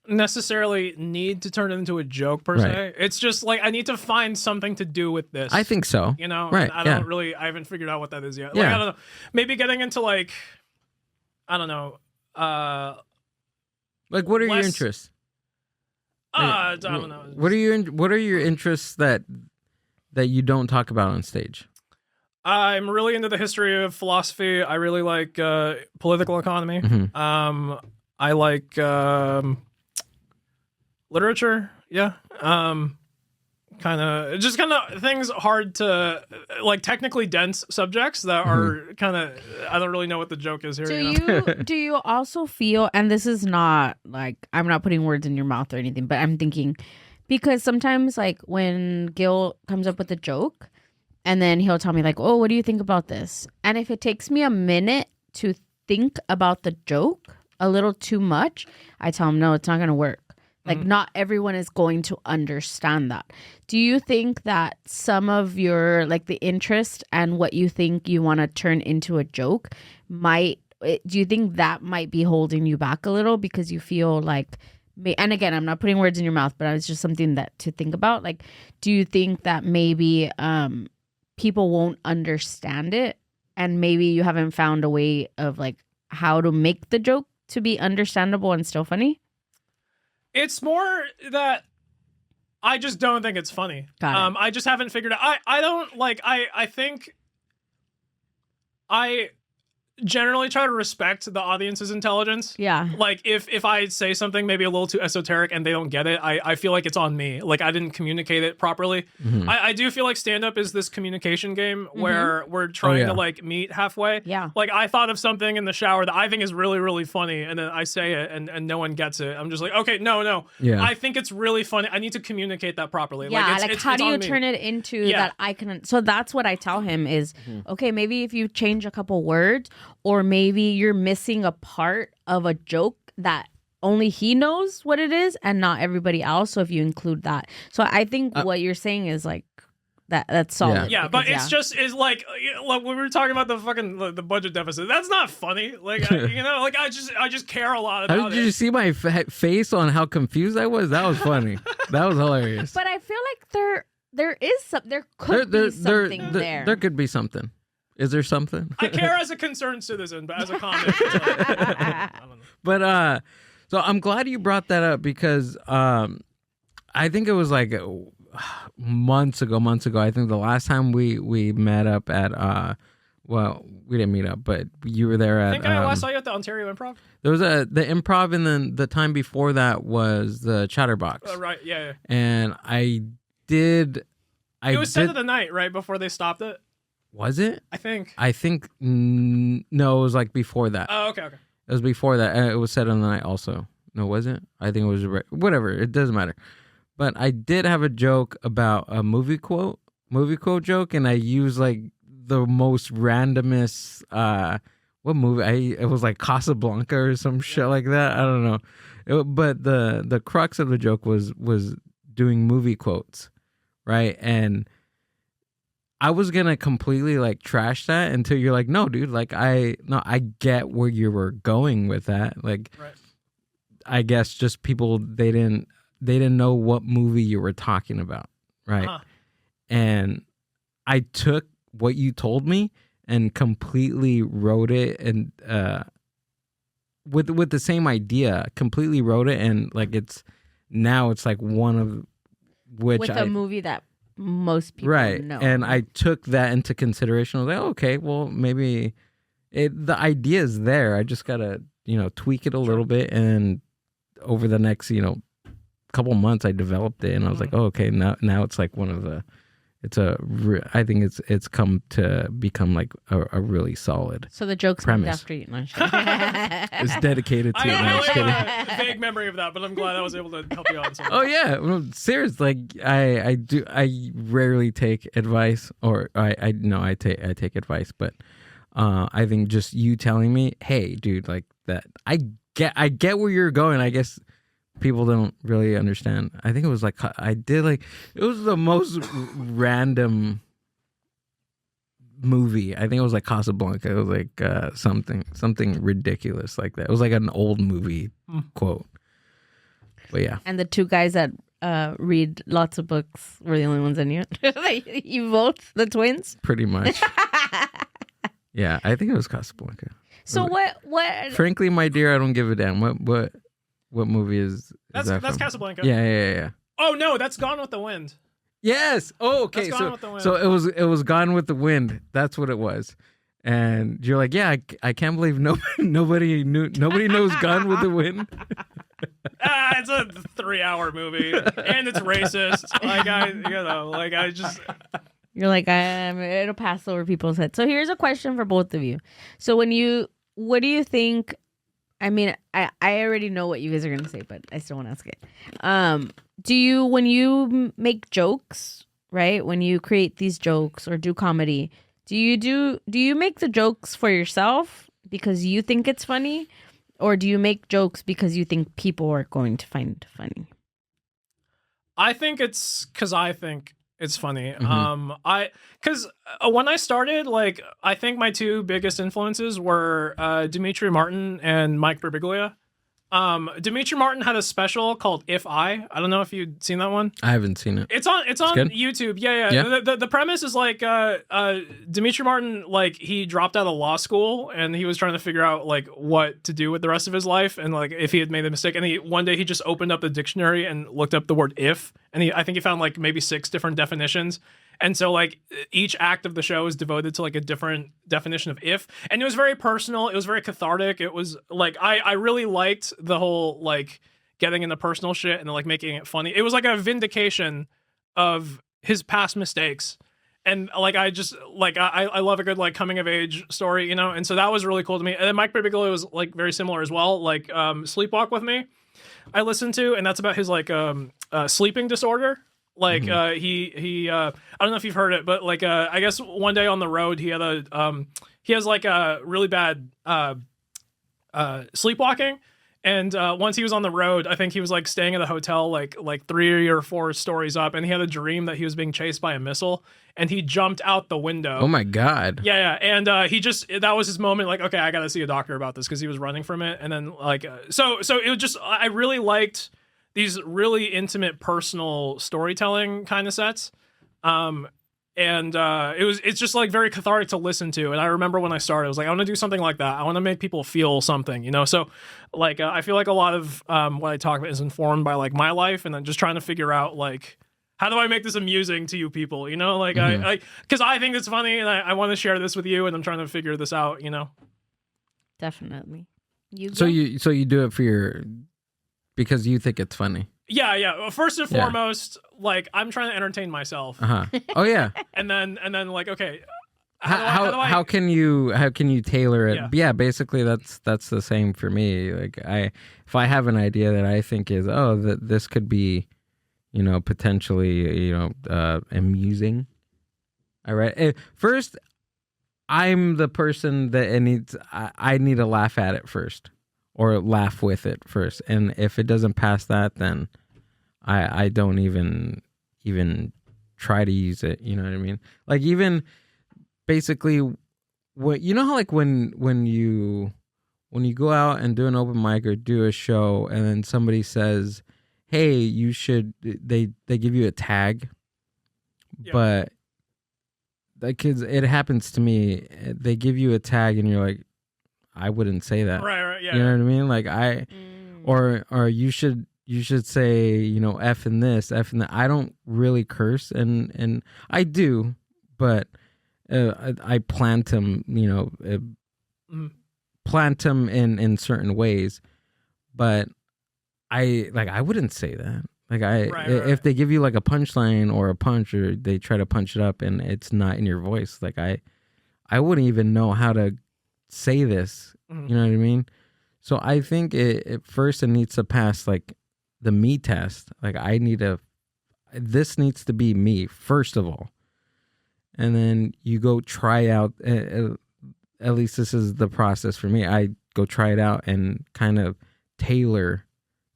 necessarily need to turn it into a joke per se. It's just like I need to find something to do with this. I think so. You know, right? I haven't figured out what that is yet. Like, I don't know. Maybe getting into like, I don't know. Like, what are your interests? I don't know. What are your interests that you don't talk about on stage? I'm really into the history of philosophy. I really like political economy. Mm-hmm. I like literature. Yeah. Kind of things hard to, like, technically dense subjects that are kind of, I don't really know what the joke is here. Do you also feel, and this is not like, I'm not putting words in your mouth or anything, but I'm thinking, because sometimes like when Gil comes up with a joke and then he'll tell me like, oh, what do you think about this? And if it takes me a minute to think about the joke a little too much, I tell him, no, it's not going to work. Like not everyone is going to understand that. Do you think that some of your like the interest and what you think you want to turn into a joke do you think that might be holding you back a little because you feel like, and again, I'm not putting words in your mouth, but it's just something that to think about. Like, do you think that maybe people won't understand it, and maybe you haven't found a way of like how to make the joke to be understandable and still funny? It's more that I just don't think it's funny. Got it. I just haven't figured out. I don't like. I think I generally try to respect the audience's intelligence. Yeah. Like if I say something maybe a little too esoteric and they don't get it, I feel like it's on me. Like I didn't communicate it properly. I do feel like stand-up is this communication game where we're trying to like meet halfway. Yeah. Like I thought of something in the shower that I think is really, really funny, and then I say it and no one gets it. I'm just like, okay, no. Yeah. I think it's really funny. I need to communicate that properly. Yeah, like how do you on me. turn it into that I can... So that's what I tell him is, okay, maybe if you change a couple words, or maybe you're missing a part of a joke that only he knows what it is and not everybody else. So if you include that. So I think what you're saying is like, that's solid. Yeah, but it's like when we were talking about the fucking the budget deficit. That's not funny. Like like I just care a lot about Did you see my face on how confused I was? That was funny. That was hilarious. But I feel like there could be something there. There could be something. Is there something? I care as a concerned citizen, but as a comic, I don't know. But so I'm glad you brought that up because I think it was like months ago. I think the last time we met up at well, we didn't meet up, but you were there at. I think I last saw you at the Ontario Improv. There was the Improv, and then the time before that was the Chatterbox. Right, yeah. And it was set of the night, right before they stopped it. Was it? I think. No, it was like before that. Oh, okay. It was before that. It was set on the night also. No, was it? I think it was whatever. It doesn't matter. But I did have a joke about a movie quote joke, and I used like the most randomest. What movie? It was like Casablanca or some shit like that. I don't know. But the crux of the joke was doing movie quotes, right? And I was gonna completely like trash that until you're like, no, dude, like I get where you were going with that. Like, right. I guess just people they didn't know what movie you were talking about, right? Uh-huh. And I took what you told me and completely wrote it, and with the same idea, completely wrote it, and like it's like one of which with a movie that most people know. And I took that into consideration. I was like, oh, okay, well, maybe the idea is there. I just gotta, tweak it a little bit. And over the next, couple months, I developed it, and I was like, oh, okay, now it's like one of the. I think it's come to become like a really solid. So the joke's named after you. No, it's dedicated to. I have a vague memory of that, but I'm glad I was able to help you out on something. Oh yeah, well, seriously, like I rarely take advice, or I take advice, but I think just you telling me, hey, dude, like that, I get where you're going. I guess people don't really understand. I think it was like it was the most random movie. I think it was like Casablanca. It was like something ridiculous like that. It was like an old movie quote. But yeah. And the two guys that read lots of books were the only ones I knew. You both, the twins? Pretty much. Yeah, I think it was Casablanca. So what? Frankly, my dear, I don't give a damn. What movie is that's that that's from? Casablanca. Yeah. Oh no, that's Gone with the Wind. Yes. Oh, okay. So it was Gone with the Wind. That's what it was. And you're like, yeah, I can't believe nobody knows Gone with the Wind. It's a 3-hour movie and it's racist. You're like, it'll pass over people's heads. So here's a question for both of you. So what do you think? I mean, I already know what you guys are going to say, but I still want to ask it. When you make jokes, right? When you create these jokes or do comedy, do you make the jokes for yourself because you think it's funny? Or do you make jokes because you think people are going to find it funny? I think it's because I think it's funny. Because when I started, like, I think my two biggest influences were Dimitri Martin and Mike Birbiglia. Dimitri Martin had a special called If I don't know if you'd seen that one. I haven't seen it. It's on YouTube. Yeah. The premise is like Dimitri Martin, like, he dropped out of law school and he was trying to figure out like what to do with the rest of his life, and like if he had made a mistake, and one day he just opened up the dictionary and looked up the word if, and I think he found like maybe 6 different definitions. And so like each act of the show is devoted to like a different definition of if. And it was very personal. It was very cathartic. It was like, I really liked the whole like getting into personal shit and like making it funny. It was like a vindication of his past mistakes. And like, I just like, I love a good like coming of age story, you know? And so that was really cool to me. And then Mike Birbiglia was like very similar as well. Like Sleepwalk with Me, I listened to, and that's about his like sleeping disorder. Like he I don't know if you've heard it, but like I guess one day on the road he had he has like a really bad sleepwalking, and once he was on the road, I think he was like staying at a hotel like 3 or 4 stories up, and he had a dream that he was being chased by a missile, and he jumped out the window. Oh my god. Yeah, and he just, that was his moment, like, okay, I gotta see a doctor about this, because he was running from it. And then like so it was just, I really liked these really intimate, personal storytelling kind of sets. And it's just like very cathartic to listen to. And I remember when I started, I was like, I want to do something like that. I want to make people feel something, you know? So like, I feel like a lot of what I talk about is informed by like my life, and then just trying to figure out like, how do I make this amusing to you people? You know, like because I think it's funny, and I want to share this with you, and I'm trying to figure this out, you know? Definitely. So you do it because you think it's funny. Yeah. Well, first and foremost, like, I'm trying to entertain myself. Oh yeah. and then like, okay, how can you tailor it? Yeah, basically that's the same for me. Like if I have an idea that I think is that this could be, you know, potentially, you know, amusing. All right. First, I'm the person that I need to laugh at it first. Or laugh with it first, and if it doesn't pass that, then I don't even try to use it. You know what I mean? Like, even basically, what, you know how like when you go out and do an open mic or do a show, and then somebody says, "Hey, you should," they give you a tag, but like, kids, it happens to me. They give you a tag, and you're like, I wouldn't say that. Right, yeah. You know what I mean? Like or you should say, you know, F in this, F in that. I don't really curse, and I do, but I plant them, you know, plant them in certain ways, but I wouldn't say that. Like if they give you like a punchline or a punch, or they try to punch it up and it's not in your voice, like I wouldn't even know how to say this. You know what I mean? So I think it first, it needs to pass like the me test. Like this needs to be me first of all, and then you go try out. At least this is the process for me. I go try it out and kind of tailor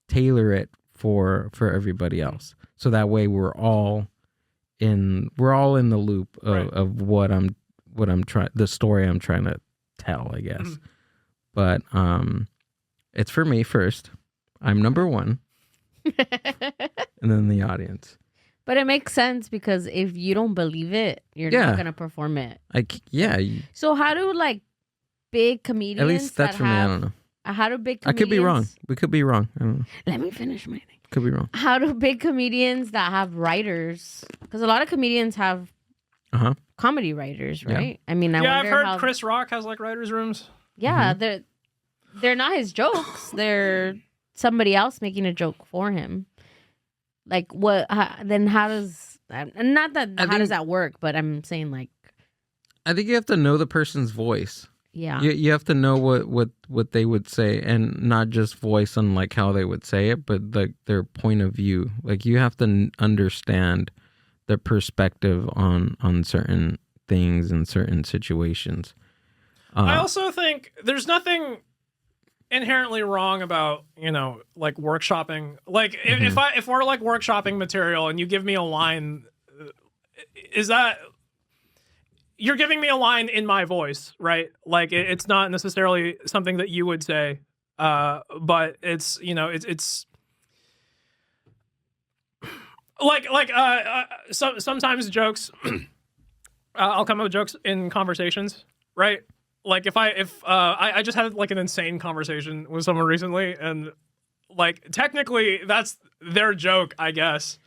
it for everybody else. So that way we're all in the loop of what I'm trying, the story I'm trying to tell, I guess. But it's for me first. I'm number one. And then the audience. But it makes sense, because if you don't believe it, you're not going to perform it. So how do like big comedians, at least that's for me, I don't know. How do big comedians... I could be wrong. We could be wrong. I don't know. Let me finish my thing. Could be wrong. How do big comedians that have writers, because a lot of comedians have comedy writers, right? I mean, I've heard Chris Rock has like writers' rooms. Yeah, they're not his jokes. They're somebody else making a joke for him. Like, what? Then how does... Not that how does that work, but I'm saying, like... I think you have to know the person's voice. Yeah. You have to know what they would say, and not just voice on like how they would say it, but like their point of view. Like, you have to understand their perspective on certain things and certain situations. I also think there's nothing inherently wrong about, like workshopping. Like if we're like workshopping material and you give me a line, is that you're giving me a line in my voice, right? Like it's not necessarily something that you would say, but it's it's sometimes jokes. I'll come up with jokes in conversations, right? Like if I just had like an insane conversation with someone recently, and like technically that's their joke, I guess,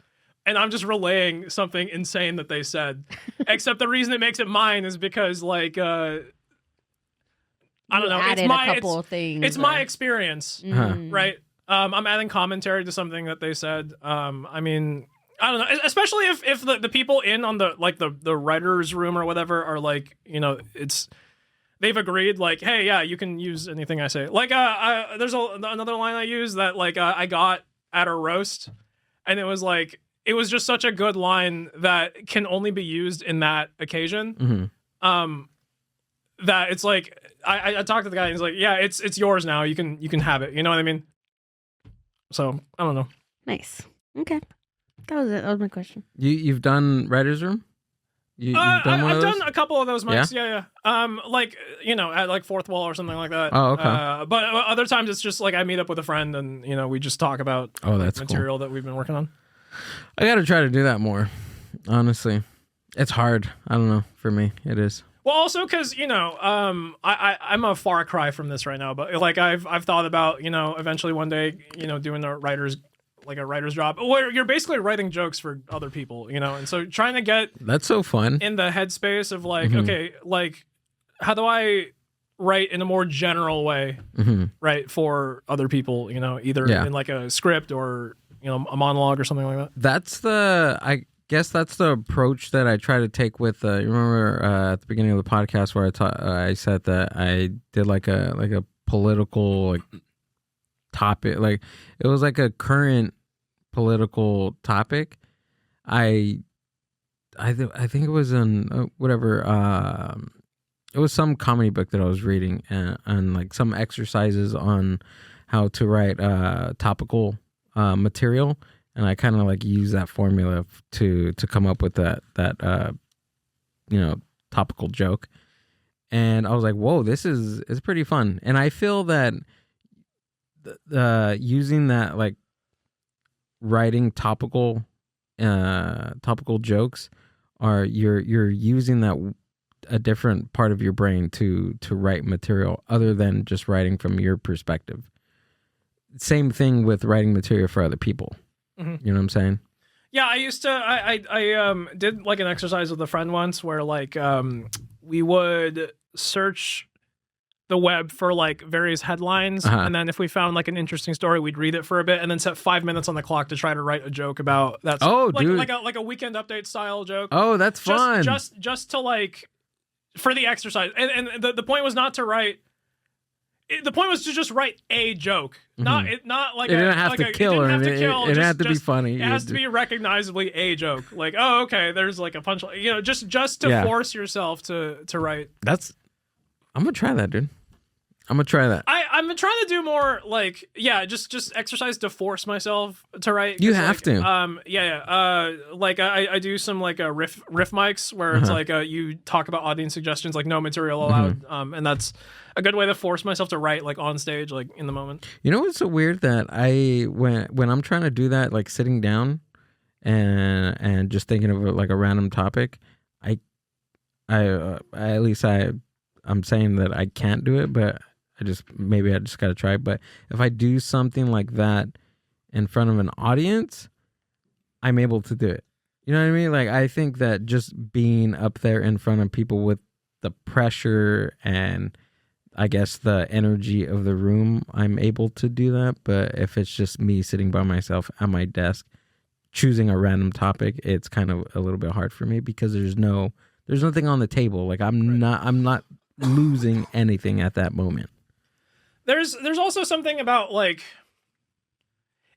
and I'm just relaying something insane that they said. Except the reason it makes it mine is because like I don't know, it's my experience, right? I'm adding commentary to something that they said. I mean, I don't know, especially if the people in on the writer's room or whatever are like, they've agreed, like, hey, yeah, you can use anything I say. Like, there's another line I use that, like, I got at a roast, and it was like, it was just such a good line that can only be used in that occasion. That it's like, I talked to the guy, and he's like, yeah, it's yours now. You can have it. You know what I mean? So I don't know. Nice. Okay, that was it. That was my question. You've done writer's room? You've done I've done a couple of those mics. Yeah. Like, at like Fourth Wall or something like that. Oh, okay. But other times it's just like I meet up with a friend and, we just talk about that's material that we've been working on. I got to try to do that more. Honestly, it's hard. I don't know. For me, it is. Well, also because, I'm a far cry from this right now, but like I've thought about, eventually one day, doing a writer's job where you're basically writing jokes for other people, and so trying to get that's so fun in the headspace of like, okay, like how do I write in a more general way, right, for other people, either in like a script or a monologue or something like that. I guess that's the approach that I try to take with. You remember at the beginning of the podcast where I said that I did like a political topic, like it was like a current political topic. I think it was in whatever. It was some comedy book that I was reading, and like some exercises on how to write topical material. And I kind of like use that formula to come up with that topical joke. And I was like, whoa, it's pretty fun. And I feel that using that, like writing topical jokes, are you're using that a different part of your brain to write material other than just writing from your perspective. Same thing with writing material for other people. You know what I'm saying? Yeah, I used to. I did like an exercise with a friend once where like we would search the web for like various headlines, and then if we found like an interesting story, we'd read it for a bit, and then set 5 minutes on the clock to try to write a joke about that. Dude, like a Weekend Update style joke. Oh, that's fun. Just to like for the exercise, and the point was not to write. The point was to just write a joke, not like it didn't have to kill, or it had to be funny. It has to be recognizably a joke. Like, oh, okay, there's like a punchline. Just to force yourself to write. I'm gonna try that, dude. I'm gonna try that. I'm trying to do more like just exercise to force myself to write. You have to. Like I do some like riff mics where it's like you talk about audience suggestions, like no material allowed, and that's a good way to force myself to write like on stage, like in the moment. You know what's so weird that when I'm trying to do that, like sitting down and just thinking of like a random topic, I'm saying that I can't do it, but I just gotta try. But if I do something like that in front of an audience, I'm able to do it. You know what I mean? Like, I think that just being up there in front of people with the pressure and I guess the energy of the room, I'm able to do that. But if it's just me sitting by myself at my desk choosing a random topic, it's kind of a little bit hard for me because there's nothing on the table. Like I'm not losing anything at that moment. There's also something about like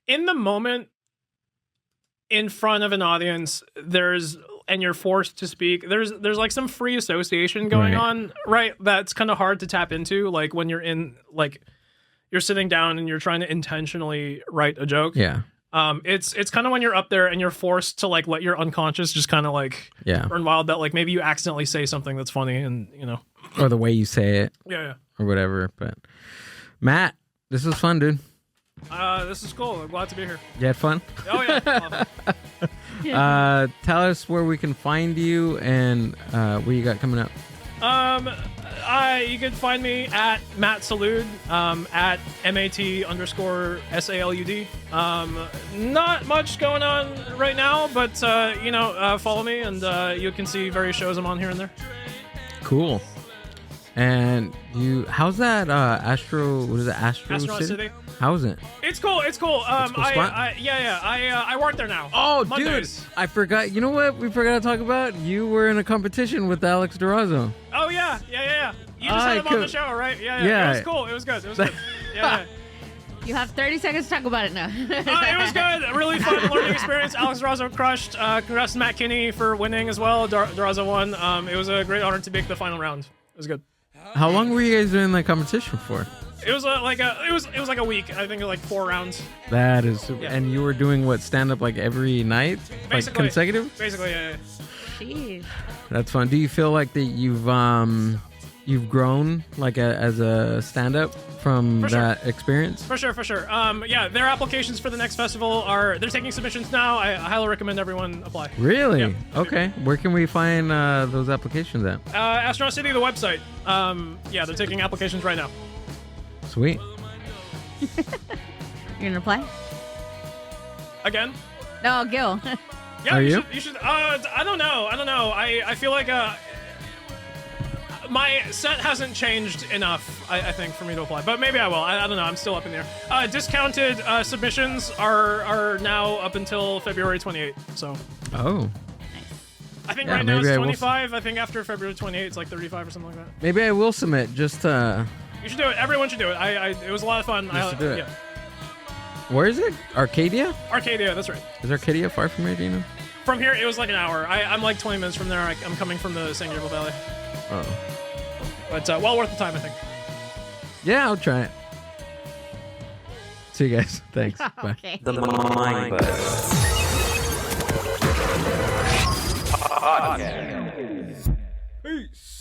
in the moment in front of an audience, and you're forced to speak, there's like some free association going on, right? That's kind of hard to tap into, like when you're you're sitting down and you're trying to intentionally write a joke. Yeah. It's kind of when you're up there and you're forced to like let your unconscious just kind of like run wild, that like maybe you accidentally say something that's funny, and or the way you say it. Yeah. Or whatever. But Matt, this was fun, dude. This is cool. I'm glad to be here. You had fun? Oh yeah. Tell us where we can find you and what you got coming up. You can find me at Mat Salud, at MAT_SALUD. Not much going on right now, but follow me and you can see various shows I'm on here and there. Cool. And how's that Astro City? How's it? It's cool. I work there now. Oh, Mondays. dude, I forgot. You know what we forgot to talk about? You were in a competition with Alex Durazo. Oh yeah. You just had him on the show, right? Yeah. It was cool. It was good. Yeah. You have 30 seconds to talk about it now. It was good. A really fun learning experience. Alex Durazo crushed. Congrats to Matt Kinney for winning as well. Durazo won. It was a great honor to make the final round. It was good. How long were you guys doing that competition for? It was like a week. I think like 4 rounds. That is, and you were doing what, stand up like every night, like consecutive? Basically, yeah. Jeez. That's fun. Do you feel like that you've grown like as a stand up from that experience? For sure. Their applications for the next festival they're taking submissions now. I highly recommend everyone apply. Really? Yeah. Okay. Where can we find those applications at? Astronaut City, the website. They're taking applications right now. Sweet. You're gonna play? Again? No, Gil. Yeah, Are you should. I don't know. I feel like my set hasn't changed enough, I think, for me to apply. But maybe I will. I don't know. I'm still up in the air. Discounted submissions are now up until February 28th. So. Oh. I think right now it's 25. I think after February 28th, it's like 35 or something like that. Maybe I will submit just to... You should do it. Everyone should do it. It was a lot of fun. Just to do it. Yeah. Where is it? Arcadia? Arcadia, that's right. Is Arcadia far from here, do you know? From here, it was like an hour. I'm like 20 minutes from there. I'm coming from the San Gabriel Valley. Oh. But well worth the time, I think. Yeah, I'll try it. See you guys. Thanks. Bye. Okay. The Mind Buzz Podcast. Peace.